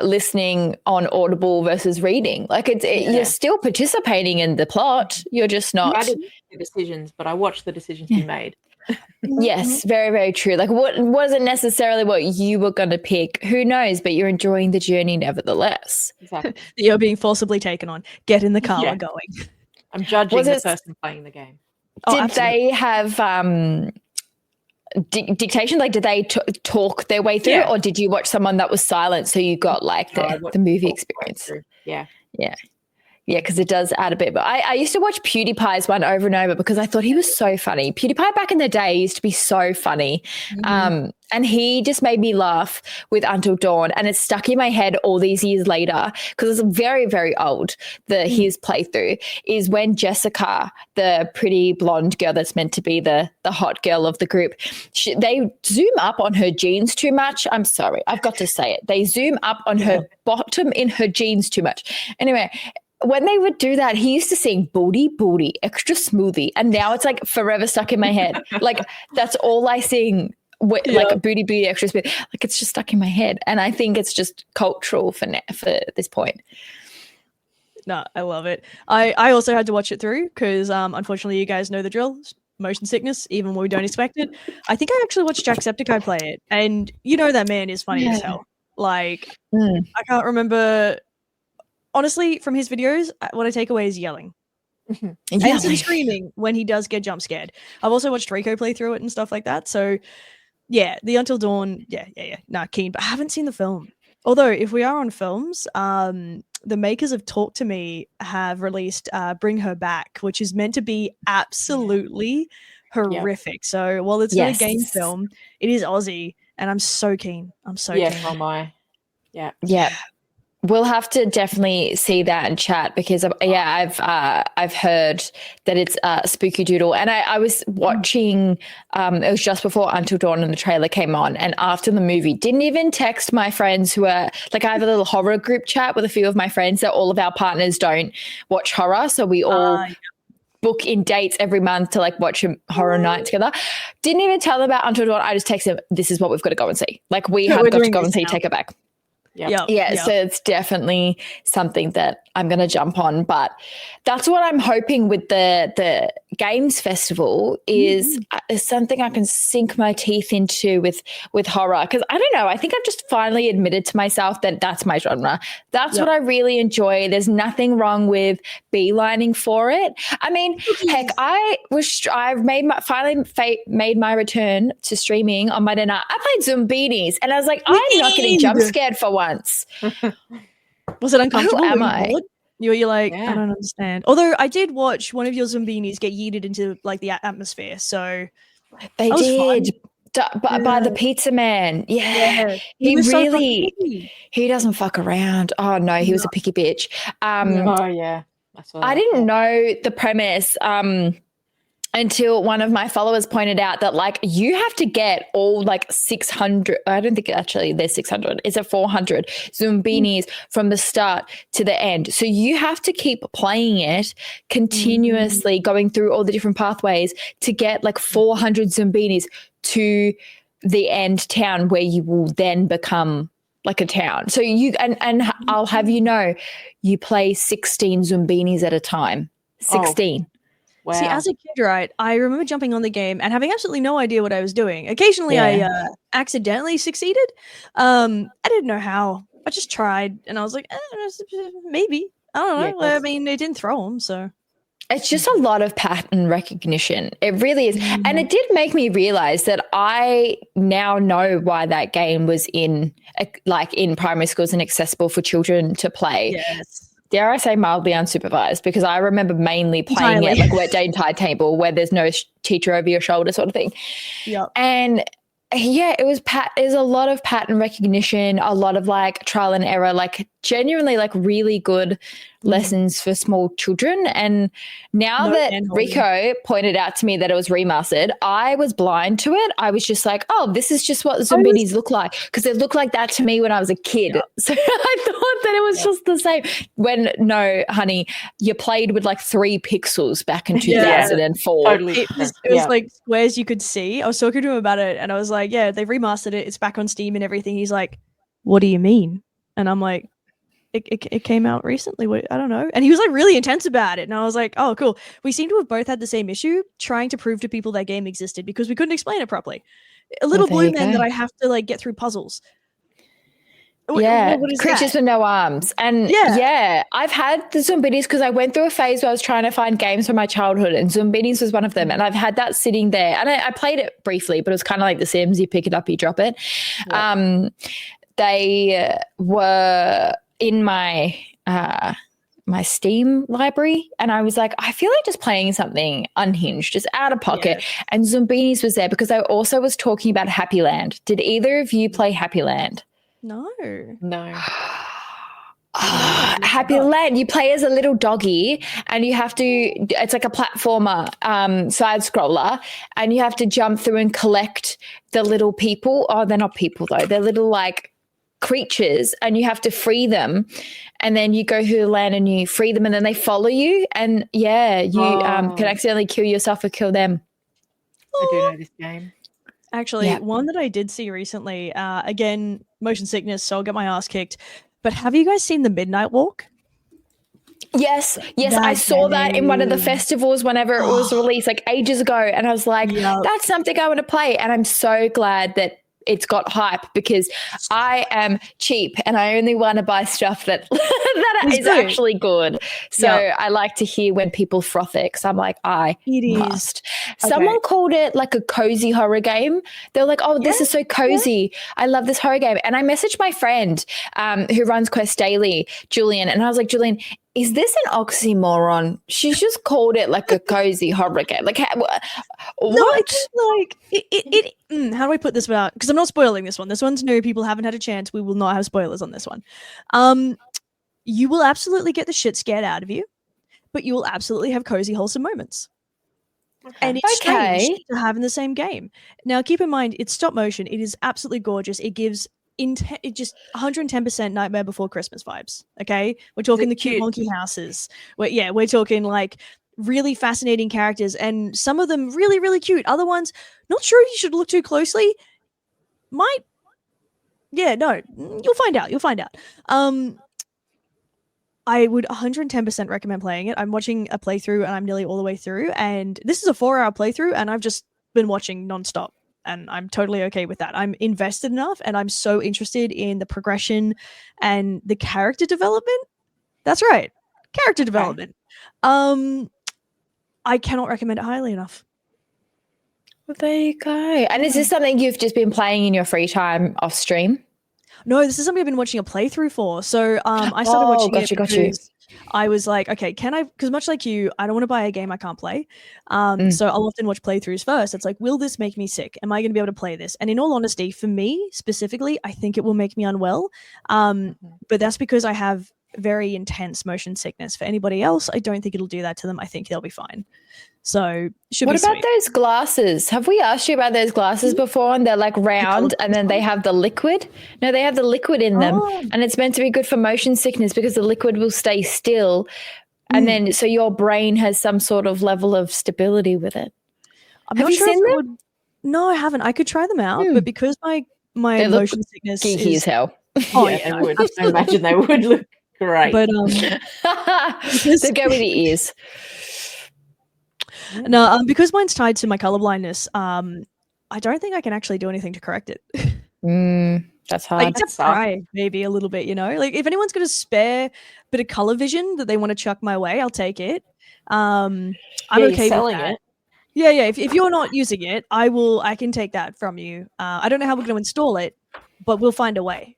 listening on Audible versus reading. You're still participating in the plot. You're just not. I didn't make the decisions, but I watched the decisions be made. Yes, very, very true. What wasn't necessarily what you were going to pick. Who knows? But you're enjoying the journey nevertheless. Exactly. You're being forcibly taken on. Get in the car. Yeah. We're going. I'm judging the person playing the game. Did they have dictation? Did they talk their way through, or did you watch someone that was silent so you got the movie experience? Yeah. Yeah, because it does add a bit. But I used to watch PewDiePie's one over and over because I thought he was so funny. PewDiePie back in the day used to be so funny. And he just made me laugh with Until Dawn. And it's stuck in my head all these years later because it's very, very old. His playthrough is when Jessica, the pretty blonde girl that's meant to be the hot girl of the group, they zoom up on her jeans too much. I'm sorry, I've got to say it. They zoom up on her bottom in her jeans too much. Anyway, when they would do that, he used to sing booty, booty, extra smoothie. And now it's like forever stuck in my head. Like that's all I sing, like booty, booty, extra smoothie. Like it's just stuck in my head. And I think it's just cultural for this point. No, I love it. I also had to watch it through because unfortunately you guys know the drill. Motion sickness, even when we don't expect it. I think I actually watched Jacksepticeye play it. And you know that man is funny as hell. Like, I can't remember... Honestly, from his videos, what I take away is yelling. And some screaming when he does get jump scared. I've also watched Rico play through it and stuff like that. So, yeah, the Until Dawn, nah, keen. But I haven't seen the film. Although, if we are on films, the makers of Talk to Me have released Bring Her Back, which is meant to be absolutely horrific. So, while it's not a game film, it is Aussie, and I'm so keen. I'm so keen. Oh my. Yeah. We'll have to definitely see that and chat because I've heard that it's Spooky Doodle, and I was watching. It was just before Until Dawn and the trailer came on, and after the movie, didn't even text my friends who are like, I have a little horror group chat with a few of my friends that all of our partners don't watch horror, so we all book in dates every month to like watch a horror night together. Didn't even tell them about Until Dawn. I just texted them, this is what we've got to go and see. Like we have got to go and see Take It Back. So it's definitely something that I'm going to jump on. But that's what I'm hoping with the Games Festival is something I can sink my teeth into with horror. Because I don't know, I think I've just finally admitted to myself that that's my genre. That's what I really enjoy. There's nothing wrong with beelining for it. I mean, heck, I've finally made my return to streaming on Monday night. I played Zombies and I was like, I'm not getting jump scared for once. Was it uncomfortable? Who am I? You're like, I don't understand. Although I did watch one of your Zombies get yeeted into like the atmosphere, so they did. By the pizza man. He really he doesn't fuck around. Oh no, he was a picky bitch. I didn't know the premise until one of my followers pointed out that like you have to get all like 600, I don't think actually there's 600, it's a 400 Zombies from the start to the end. So you have to keep playing it continuously, going through all the different pathways to get like 400 Zombies to the end town where you will then become like a town. So you, and I'll have you know, you play 16 Zombies at a time, 16. Wow. See, as a kid, right, I remember jumping on the game and having absolutely no idea what I was doing. Occasionally, I accidentally succeeded. I didn't know how. I just tried, and I was like, maybe. I don't know. I mean, it didn't throw them, so. It's just a lot of pattern recognition. It really is. And it did make me realize that I now know why that game was in primary schools and accessible for children to play. Yes. Dare I say mildly unsupervised, because I remember mainly playing it like wet day and tide table where there's no teacher over your shoulder sort of thing. Yep. And it was a lot of pattern recognition, a lot of like trial and error, like genuinely like really good lessons for small children. And now that Rico pointed out to me that it was remastered, I was blind to it. I was just like, oh, this is just what Zombies look like, because it looked like that to me when I was a kid. Yep. So I thought that it was just the same. When no, honey, you played with like 3 pixels back in 2004. Totally. It was like squares you could see. I was talking to him about it and I was like, yeah, they've remastered it. It's back on Steam and everything. He's like, what do you mean? And I'm like, it came out recently. I don't know. And he was like really intense about it. And I was like, oh, cool. We seem to have both had the same issue trying to prove to people that game existed because we couldn't explain it properly. A little blue man that I have to like get through puzzles. Yeah, creatures with no arms. And I've had the Zombies because I went through a phase where I was trying to find games from my childhood and Zombies was one of them. And I've had that sitting there. And I played it briefly, but it was kind of like The Sims. You pick it up, you drop it. Yeah. They were in my my Steam library, and I was like, I feel like just playing something unhinged, just out of pocket. Yes. And Zombinis was there because I also was talking about Happy Land. Did either of you play Happy Land? No. Happy Land, you play as a little doggy and you have to, it's like a platformer, side scroller, and you have to jump through and collect the little people. Oh, they're not people though, they're little like creatures, and you have to free them, and then you go through the land and you free them, and then they follow you, and you can accidentally kill yourself or kill them. I do know this game. Actually, one that I did see recently, again, motion sickness, so I'll get my ass kicked. But have you guys seen The Midnight Walk? Yes, I saw that in one of the festivals whenever it was released, like ages ago, and I was like, that's something I want to play. And I'm so glad that it's got hype, because I am cheap and I only want to buy stuff that is actually good. So I like to hear when people froth it, because I'm like, I must. Someone called it like a cozy horror game. They're like, oh, this is so cozy. I love this horror game. And I messaged my friend who runs Quest Daily, Julian, and I was like, Julian, is this an oxymoron? She's just called it like a cozy horror game. Like, what? No, it's like how do I put this without? Because I'm not spoiling this one. This one's new. People haven't had a chance. We will not have spoilers on this one. You will absolutely get the shit scared out of you, but you will absolutely have cozy, wholesome moments. And it's strange to have in the same game. Now, keep in mind, it's stop motion. It is absolutely gorgeous. It gives it just 110% Nightmare Before Christmas vibes. Okay, we're talking the cute monkey houses. We're talking like really fascinating characters, and some of them really, really cute. Other ones, not sure you should look too closely. You'll find out. I would 110% recommend playing it. I'm watching a playthrough and I'm nearly all the way through, and this is a 4-hour playthrough, and I've just been watching nonstop. And I'm totally okay with that. I'm invested enough, and I'm so interested in the progression and the character development. That's right. Character development. I cannot recommend it highly enough. Well, there you go. And is this something you've just been playing in your free time off stream? No, this is something I've been watching a playthrough for. So I started watching it because I was like, okay, can I? Because much like you, I don't want to buy a game I can't play. So I'll often watch playthroughs first. It's like, will this make me sick? Am I going to be able to play this? And in all honesty, for me specifically, I think it will make me unwell. But that's because I have very intense motion sickness. For anybody else, I don't think it'll do that to them. I think they'll be fine. So what about those glasses? Have we asked you about those glasses before? And they're like round, and then they have the liquid. No, they have the liquid in them, and it's meant to be good for motion sickness because the liquid will stay still, and then so your brain has some sort of level of stability with it. Have you seen them? No, I haven't. I could try them out, but because my motion sickness geeky is as hell. Oh yeah, they would. I imagine they would look great. But they go with the ears. No, because mine's tied to my colorblindness, I don't think I can actually do anything to correct it. That's hard. Like, to try maybe a little bit, like if anyone's got a spare bit of color vision that they want to chuck my way, I'll take it. I'm okay with that. Yeah. If you're not using it, I can take that from you. I don't know how we're going to install it, but we'll find a way.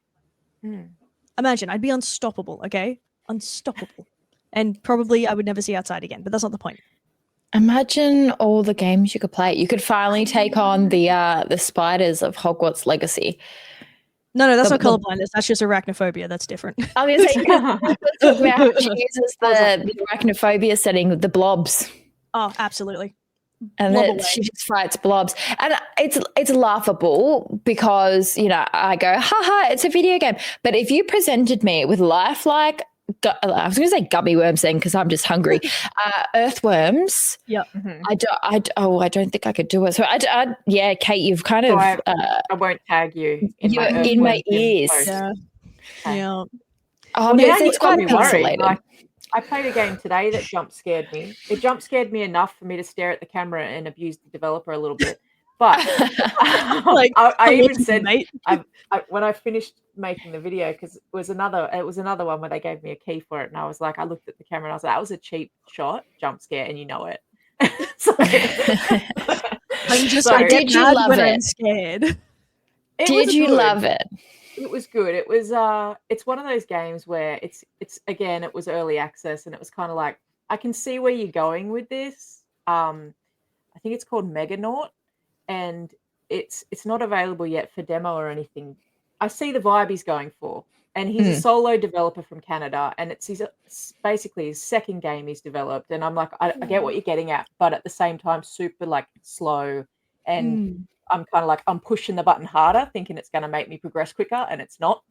Imagine, I'd be unstoppable, okay? Unstoppable. And probably I would never see outside again, but that's not the point. Imagine all the games you could play. You could finally take on the spiders of Hogwarts Legacy. No, that's not colorblindness. That's just arachnophobia. That's different. I was going to say, talking about how she uses the arachnophobia setting, the blobs. Oh, absolutely. And then she just fights blobs. And it's laughable because, I go, haha, it's a video game. But if you presented me with lifelike, I was going to say gummy worms then because I'm just hungry. Earthworms. Yep. I don't think I could do it. So Kate, you've kind of. I won't tag you in my ears. Yeah. Oh, it's quite pixelated. Like, I played a game today that jump scared me. It jump scared me enough for me to stare at the camera and abuse the developer a little bit. But I even said, when I finished making the video, because it was another one where they gave me a key for it, and I was like, I looked at the camera and I was like, that was a cheap shot, jump scare, and you know it. Did you love it? I'm scared. Did you love it? It was good. It's one of those games where it's again, it was early access and it was kind of like, I can see where you're going with this. I think it's called Meganaut, and it's not available yet for demo or anything. I see the vibe he's going for, and he's a solo developer from Canada, and it's basically his second game he's developed. And I'm like, I get what you're getting at, but at the same time, super like slow, and I'm kind of like, I'm pushing the button harder, thinking it's going to make me progress quicker, and it's not.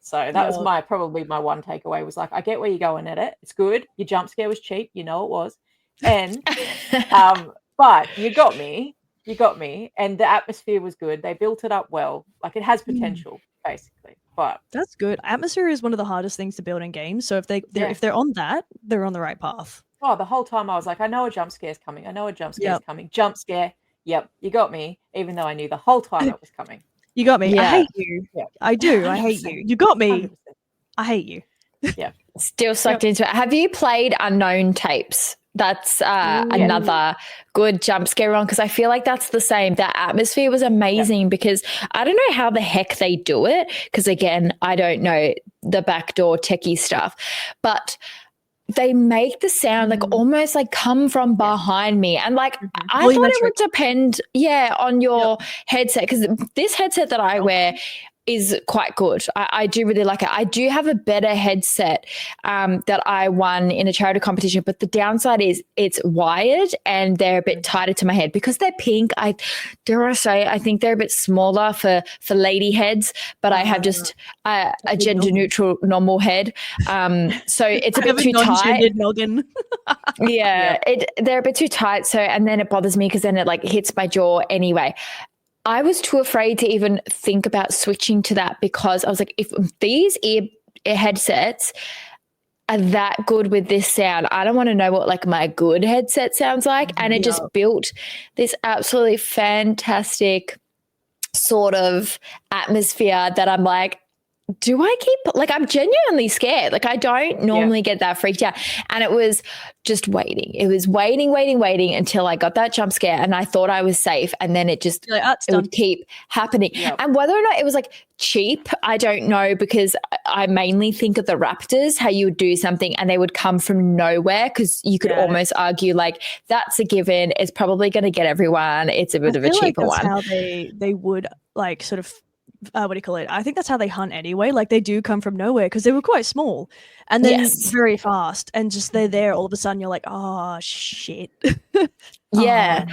So that was probably my one takeaway was like, I get where you're going at it. It's good. Your jump scare was cheap, it was, and but you got me. You got me. And the atmosphere was good. They built it up well. Like, it has potential, basically. But that's good. Atmosphere is one of the hardest things to build in games. So if they're on that, they're on the right path. Oh, the whole time I was like, I know a jump scare's coming. I know a jump scare's coming. Jump scare. Yep, you got me. Even though I knew the whole time it was coming. You got me. Yeah. I hate you. Yeah. I do. 100%. I hate you. You got me. 100%. I hate you. Yeah. Still sucked into it. Have you played Unknown Tapes? That's another good jump scare one, because I feel like that's the same. That atmosphere was amazing because I don't know how the heck they do it, because again, I don't know the backdoor techie stuff, but they make the sound like almost like come from behind me. And like, I thought it would depend, on your headset, because this headset that I wear is quite good. I do really like it. I do have a better headset that I won in a charity competition, but the downside is it's wired and they're a bit tighter to my head because they're pink. I think they're a bit smaller for lady heads, but I have just a gender neutral normal head. So it's a bit too tight. Noggin. They're a bit too tight. So, and then it bothers me because then it like hits my jaw anyway. I was too afraid to even think about switching to that because I was like, if these ear headsets are that good with this sound, I don't want to know what like my good headset sounds like. And it just built this absolutely fantastic sort of atmosphere that I'm like, do I keep, like, I'm genuinely scared. Like, I don't normally get that freaked out. And it was just waiting. It was waiting until I got that jump scare and I thought I was safe. And then it just, it would keep happening. Yep. And whether or not it was like cheap, I don't know, because I mainly think of the Raptors, how you would do something and they would come from nowhere, because you could almost argue like that's a given. It's probably going to get everyone. It's a bit of a cheaper one. How they would like sort of, what do you call it? I think that's how they hunt anyway. Like they do come from nowhere because they were quite small and then very fast, and just they're there all of a sudden. You're like, oh shit. No.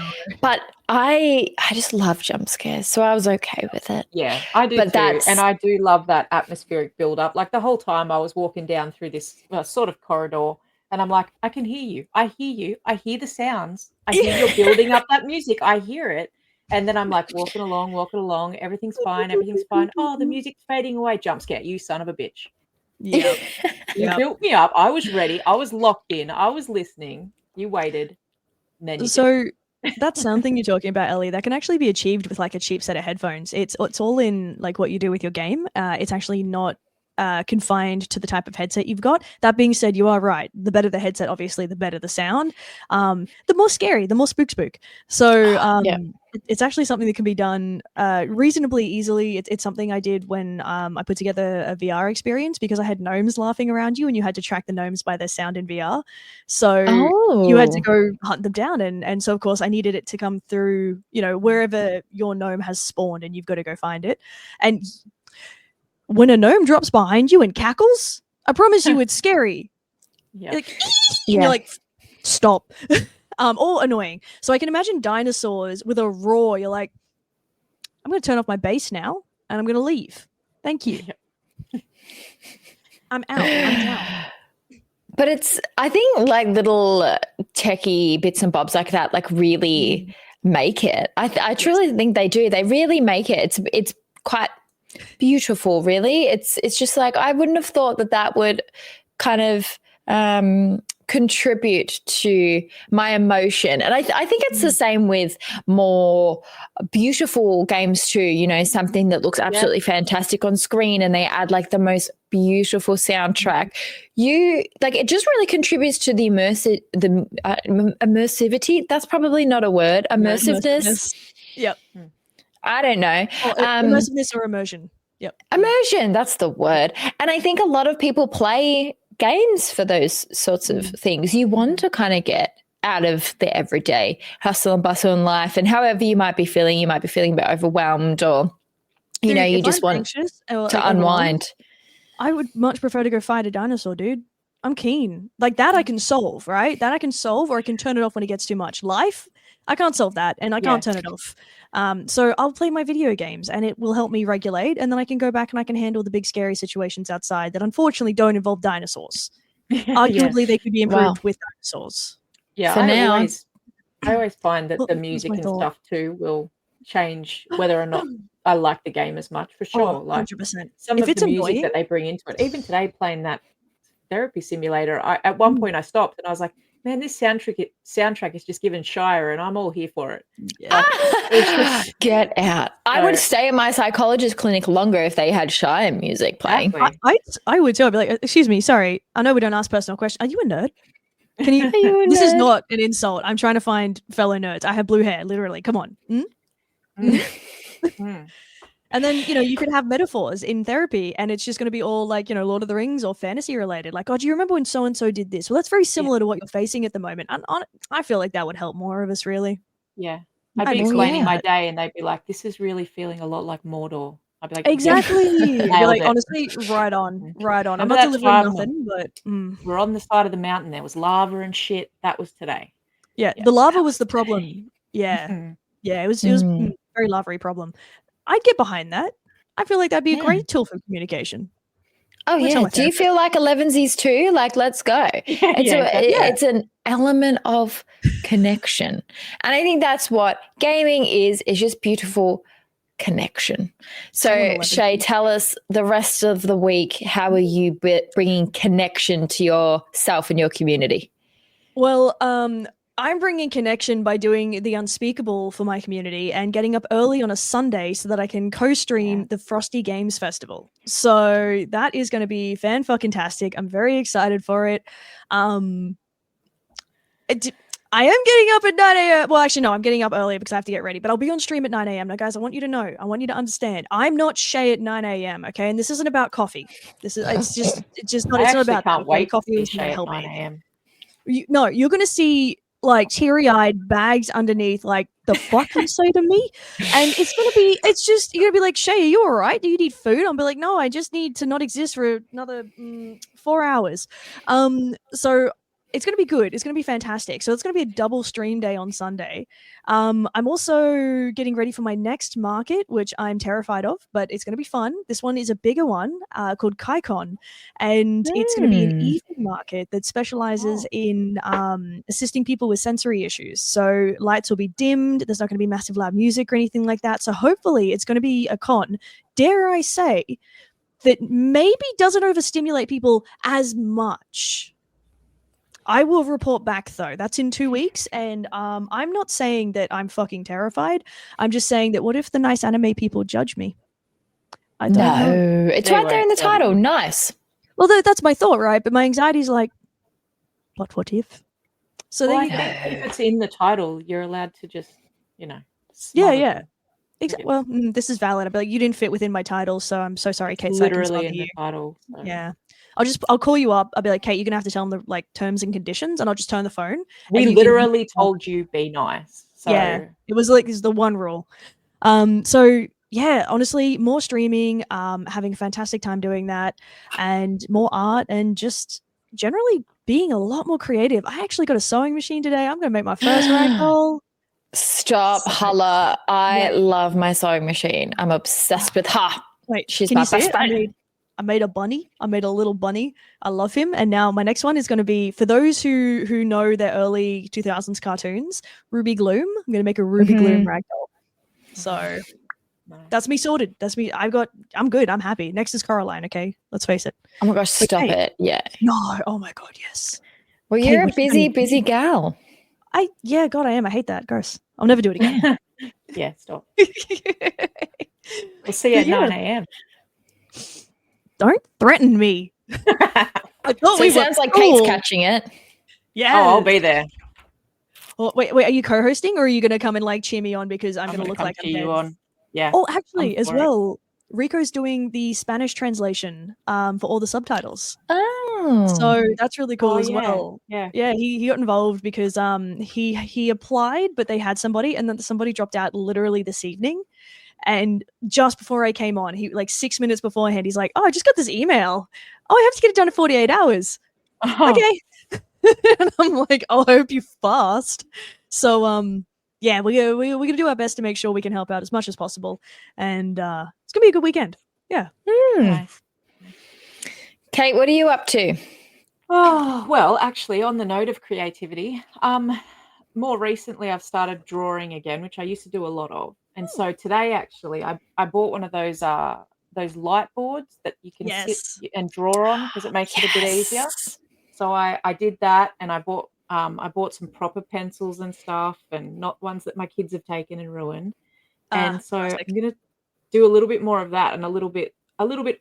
But I just love jump scares, so I was okay with it. Yeah, I do too, and I do love that atmospheric build up. Like the whole time I was walking down through this sort of corridor, and I'm like, I can hear you. I hear you. I hear the sounds. I hear you're building up that music. I hear it. And then I'm like walking along. Everything's fine. Oh, the music's fading away. Jump scare. You son of a bitch. Yeah. You built me up. I was ready. I was locked in. I was listening. You waited. And then that sound thing you're talking about, Ellie, that can actually be achieved with like a cheap set of headphones. It's all in like what you do with your game. It's actually not confined to the type of headset you've got. That being said, you are right. The better the headset, obviously, the better the sound. The more scary, the more spook. So it's actually something that can be done reasonably easily. It's something I did when I put together a VR experience, because I had gnomes laughing around you and you had to track the gnomes by their sound in VR. So you had to go hunt them down. And so, of course, I needed it to come through, wherever your gnome has spawned, and you've got to go find it. And when a gnome drops behind you and cackles, I promise you it's scary. You're like, you're like, stop. All annoying. So I can imagine dinosaurs with a roar. You're like, I'm going to turn off my bass now and I'm going to leave. Thank you. I'm out. But I think like little techie bits and bobs like that, like really make it. I truly think they do. They really make it. It's quite beautiful, really. It's just like, I wouldn't have thought that would kind of contribute to my emotion. And I think it's the same with more beautiful games too, something that looks absolutely fantastic on screen and they add like the most beautiful soundtrack. It just really contributes to the immersivity. That's probably not a word. Immersiveness. Yep. I don't know. Immersiveness or immersion. Yep. Immersion, that's the word. And I think a lot of people play games for those sorts of things. You want to kind of get out of the everyday hustle and bustle in life, and however you might be feeling a bit overwhelmed, or Dude, you if just I'm want anxious or, to like, overwhelmed, unwind. I would much prefer to go fight a dinosaur, dude. I'm keen. Like that I can solve, right? That I can solve, or I can turn it off when it gets too much. Life, I can't solve that, and I can't turn it off. So I'll play my video games, and it will help me regulate, and then I can go back and I can handle the big scary situations outside that unfortunately don't involve dinosaurs. Arguably, they could be improved with dinosaurs. Yeah, For now. I always find that Well, the that's music my and thought. stuff too will change whether or not I like the game as much, for sure. Like 100%. some If of it's the music annoying, that they bring into it. Even today playing that therapy simulator, at one point I stopped and I was like, man, this soundtrack is just given Shire and I'm all here for it. yeah. Like, it's just Get out. I would stay at my psychologist clinic longer if they had Shire music playing. exactly. I would too. I'd be like, excuse me, sorry. I know we don't ask personal questions. Are you a nerd? Can you? Are you a This is nerd? not an insult. I'm trying to find fellow nerds. I have blue hair, literally. Come on. And then, you could have metaphors in therapy, and it's just going to be all like, Lord of the Rings or fantasy related. Like, oh, do you remember when so and so did this? Well, that's very similar to what you're facing at the moment. And I feel like that would help more of us, really. Yeah. I'd I'd be be cool explaining with my that. day and they'd be like, this is really feeling a lot like Mordor. I'd be like, Exactly. yep, You're nailed like, it. honestly, right on, right on. I'm Remember not that delivering time nothing, but we're on the side of the mountain, there was lava and shit. That was today. yeah, Yeah, the lava that was the today. problem. Yeah, Mhm. yeah, it was Mm. very lavery problem. I'd get behind that. I feel like that'd be a Yeah. great tool for communication. Oh, I'm gonna tell yeah. my Do you therapist. feel like 11sies too? Like, let's go. Yeah, It's, exactly. it's an element of connection. And I think that's what gaming is just beautiful connection. So, 11. Shay, tell us the rest of the week, how are you bringing connection to yourself and your community? Well, I'm bringing connection by doing the unspeakable for my community and getting up early on a Sunday so that I can co-stream the Frosty Games Festival. So that is going to be fan-fucking-tastic. I'm very excited for it. I am getting up at 9 a.m. Well, actually, no, I'm getting up earlier because I have to get ready, but I'll be on stream at 9 a.m. Now, guys, I want you to know, I want you to understand, I'm not Shay at 9 a.m., okay? And this isn't about coffee. It's just not, I it's not actually about that, can't okay? wait Coffee to is see going to Shay at help 9 me. a.m. No, you're going to see like teary-eyed bags underneath, like, the fuck you say to me? And it's going to be, you're going to be like, Shay, are you all right? Do you need food? I'll be like, no, I just need to not exist for another 4 hours. So it's going to be good. It's going to be fantastic. So it's going to be a double stream day on Sunday. I'm also getting ready for my next market, which I'm terrified of, but it's going to be fun. This one is a bigger one called KaiCon, and it's going to be an evening market that specializes in assisting people with sensory issues. So lights will be dimmed. There's not going to be massive loud music or anything like that. So hopefully it's going to be a con, dare I say, that maybe doesn't overstimulate people as much. I will report back though. That's in 2 weeks, and I'm not saying that I'm fucking terrified. I'm just saying that what if the nice anime people judge me? I don't know. It's They right there in the won't, title. Nice. Well, that's my thought, right? But my anxiety's like, but what if? So Well, there I you go. think if it's in the title, you're allowed to just, Yeah. smother them. Exactly. Well, this is valid. I'd be like, you didn't fit within my title, so I'm so sorry, Kate. Literally in the title. So. Yeah. I'll call you up. I'll be like, Kate, you're gonna have to tell them the like terms and conditions, and I'll just turn the phone. We literally told you be nice. So yeah, it was like this is the one rule. So yeah, honestly, more streaming, having a fantastic time doing that, and more art, and just generally being a lot more creative. I actually got a sewing machine today. I'm gonna make my first ragdoll. Stop, holla. I love my sewing machine. I'm obsessed with her. Wait, she's can my you see best it? friend. I made a bunny. I made a little bunny. I love him. And now my next one is going to be, for those who know their early 2000s cartoons, Ruby Gloom. I'm going to make a Ruby Gloom ragdoll. So that's me sorted. That's me. I'm good. I'm happy. Next is Coraline, okay? Let's face it. Oh my gosh, stop it. Yeah. No. Oh my God, yes. Well, you're a busy gal. God, I am. I hate that. Gross. I'll never do it again. Yeah, stop. We'll see you at 9 a.m. Don't threaten me. I thought So it sounds like Kate's catching it. Yeah. Oh, I'll be there. Well, wait, are you co-hosting or are you going to come and like cheer me on because I'm going to look like I'm cheer dead? you on. Yeah. Oh, actually, as well, Rico's doing the Spanish translation for all the subtitles. Oh. So that's really cool as yeah. well. Yeah. Yeah, he got involved because he applied, but they had somebody, and then somebody dropped out literally this evening. And just before I came on, he like 6 minutes beforehand, he's like, "Oh, I just got this email. Oh, I have to get it done in 48 hours." Oh, Okay. And I'm like, "Oh, I hope you fast." So yeah, we're gonna do our best to make sure we can help out as much as possible, and it's gonna be a good weekend. Yeah. nice. Kate, what are you up to? Oh, well, actually, on the note of creativity, more recently I've started drawing again, which I used to do a lot of. And so today, actually, I bought one of those light boards that you can Yes. sit and draw on because it makes it a bit easier. Yes. So I did that, and I bought some proper pencils and stuff, and not ones that my kids have taken and ruined. And so classic. I'm gonna do a little bit more of that and a little bit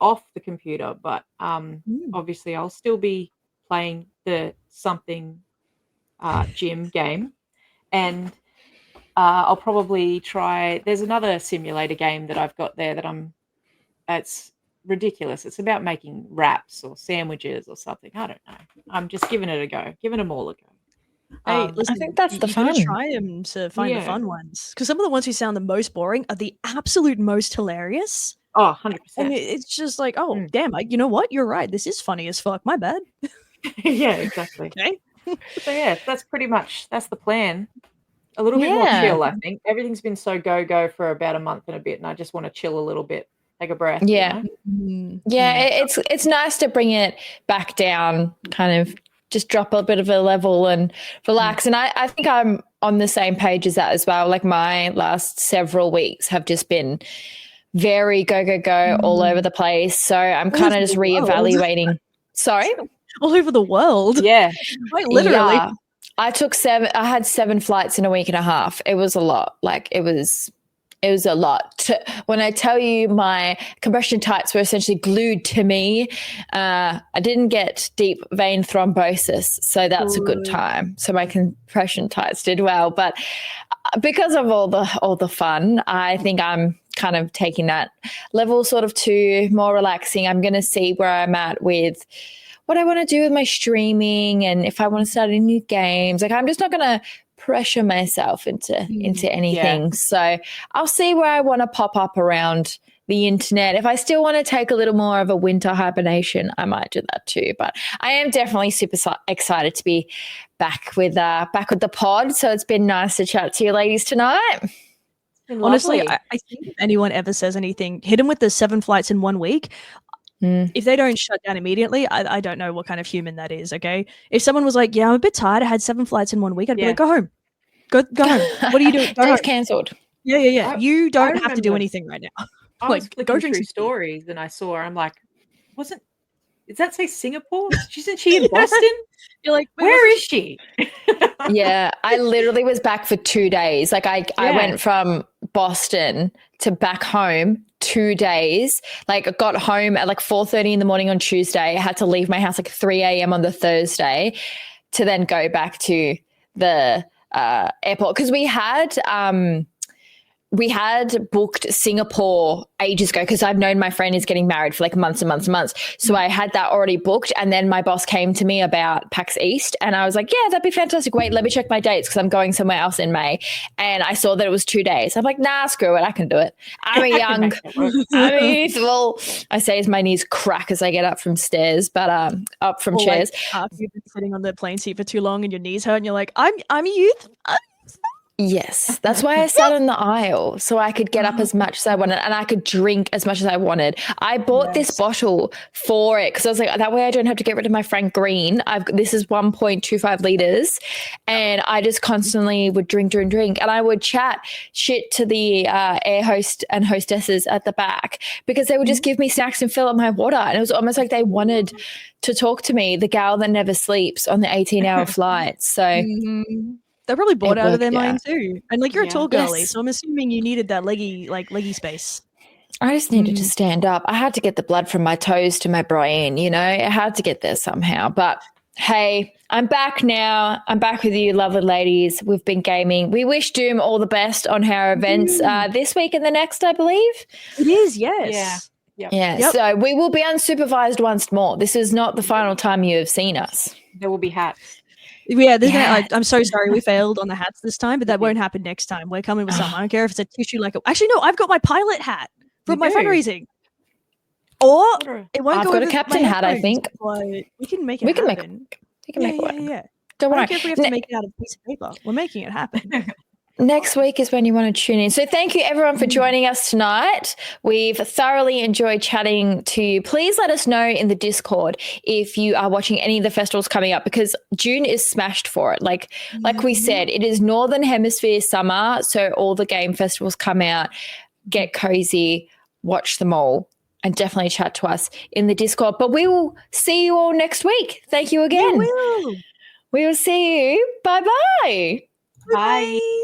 off the computer, but obviously I'll still be playing the something gym game, and I'll probably try. There's another simulator game that I've got there that it's ridiculous. It's about making wraps or sandwiches or something. I don't know. I'm just giving it a go, giving them all a go. Hey, listen, I think that's the you gotta fun. try them to find the Yeah. fun ones, because some of the ones who sound the most boring are the absolute most hilarious. Oh, And 100%. it's just like, oh, Mm. damn, you know what? You're right. This is funny as fuck. My bad. Yeah, exactly. Okay. So yeah, that's the plan. A little bit more Yeah. chill, I think. Everything's been so go for about a month and a bit, and I just want to chill a little bit, take a breath. Yeah. Yeah, it's nice to bring it back down, kind of just drop a bit of a level and relax. And I think I'm on the same page as that as well. Like my last several weeks have just been very go all over the place. So I'm kind of just reevaluating. Sorry? All over the world. Yeah. Quite literally. Yeah. I had 7 flights in a week and a half. It was a lot. Like it was a lot. When I tell you my compression tights were essentially glued to me, I didn't get deep vein thrombosis, so that's a good time. So my compression tights did well, but because of all the fun, I think I'm kind of taking that level sort of to more relaxing. I'm going to see where I'm at with what I want to do with my streaming and if I want to start any new games. Like I'm just not going to pressure myself into anything. Yeah. So I'll see where I want to pop up around the internet. If I still want to take a little more of a winter hibernation, I might do that too. But I am definitely super excited to be back with the pod. So it's been nice to chat to you ladies tonight. Honestly, I think if anyone ever says anything, hit them with the 7 flights in 1 week. If they don't shut down immediately, I don't know what kind of human that is, okay? If someone was like, yeah, I'm a bit tired, I had 7 flights in 1 week, I'd be like, go home. Go home. What are you doing? Day's cancelled. Yeah. You don't have to do anything right now. I was flicking through stories and I saw her. I'm like, does that say Singapore? Isn't she in Boston? You're like, where is she? Yeah, I literally was back for 2 days. Like I went from Boston to back home 2 days. Like I got home at like 4:30 in the morning on Tuesday. I had to leave my house like 3 a.m. on the Thursday to then go back to the airport because we had booked Singapore ages ago because I've known my friend is getting married for like months and months and months. So I had that already booked. And then my boss came to me about PAX East and I was like, yeah, that'd be fantastic. Wait, let me check my dates because I'm going somewhere else in May. And I saw that it was 2 days. I'm like, nah, screw it. I can do it. I'm well, I say as my knees crack as I get up from stairs, but up from chairs. Like, you've been sitting on the plane seat for too long and your knees hurt and you're like, I'm a youth. Yes, that's why I sat in the aisle so I could get up as much as I wanted and I could drink as much as I wanted. I bought this bottle for it because I was like, that way I don't have to get rid of my Frank Green. This is 1.25 liters and I just constantly would drink. And I would chat shit to the air host and hostesses at the back because they would just give me snacks and fill up my water. And it was almost like they wanted to talk to me, the gal that never sleeps on the 18-hour flight. So... They're probably bored out of their mind too. And like you're a tall girly, Yes. so I'm assuming you needed that leggy space. I just needed to stand up. I had to get the blood from my toes to my brain, I had to get there somehow. But Hey, I'm back now. I'm back with you, lovely ladies. We've been gaming. We wish Doom all the best on her events this week and the next, I believe. It is, yes. Yeah. So we will be unsupervised once more. This is not the final time you have seen us. There will be hats. Yeah, I'm so sorry we failed on the hats this time, but that won't happen next time. We're coming with something. I don't care if it's a tissue actually, no, I've got my pilot hat from my fundraising. Or it won't I've go got a with captain my hat, I headphones, think. but we can make it happen. We can make it work. Yeah. Don't worry. I don't care if we have to make it out of a piece of paper. We're making it happen. Next week is when you want to tune in. So thank you everyone for joining us tonight. We've thoroughly enjoyed chatting to you. Please let us know in the Discord if you are watching any of the festivals coming up, because June is smashed for it. Like we said, it is Northern Hemisphere summer, so all the game festivals come out. Get cozy, watch them all, and definitely chat to us in the Discord. But we will see you all next week. Thank you again. We will. We will see you. Bye-bye. Bye.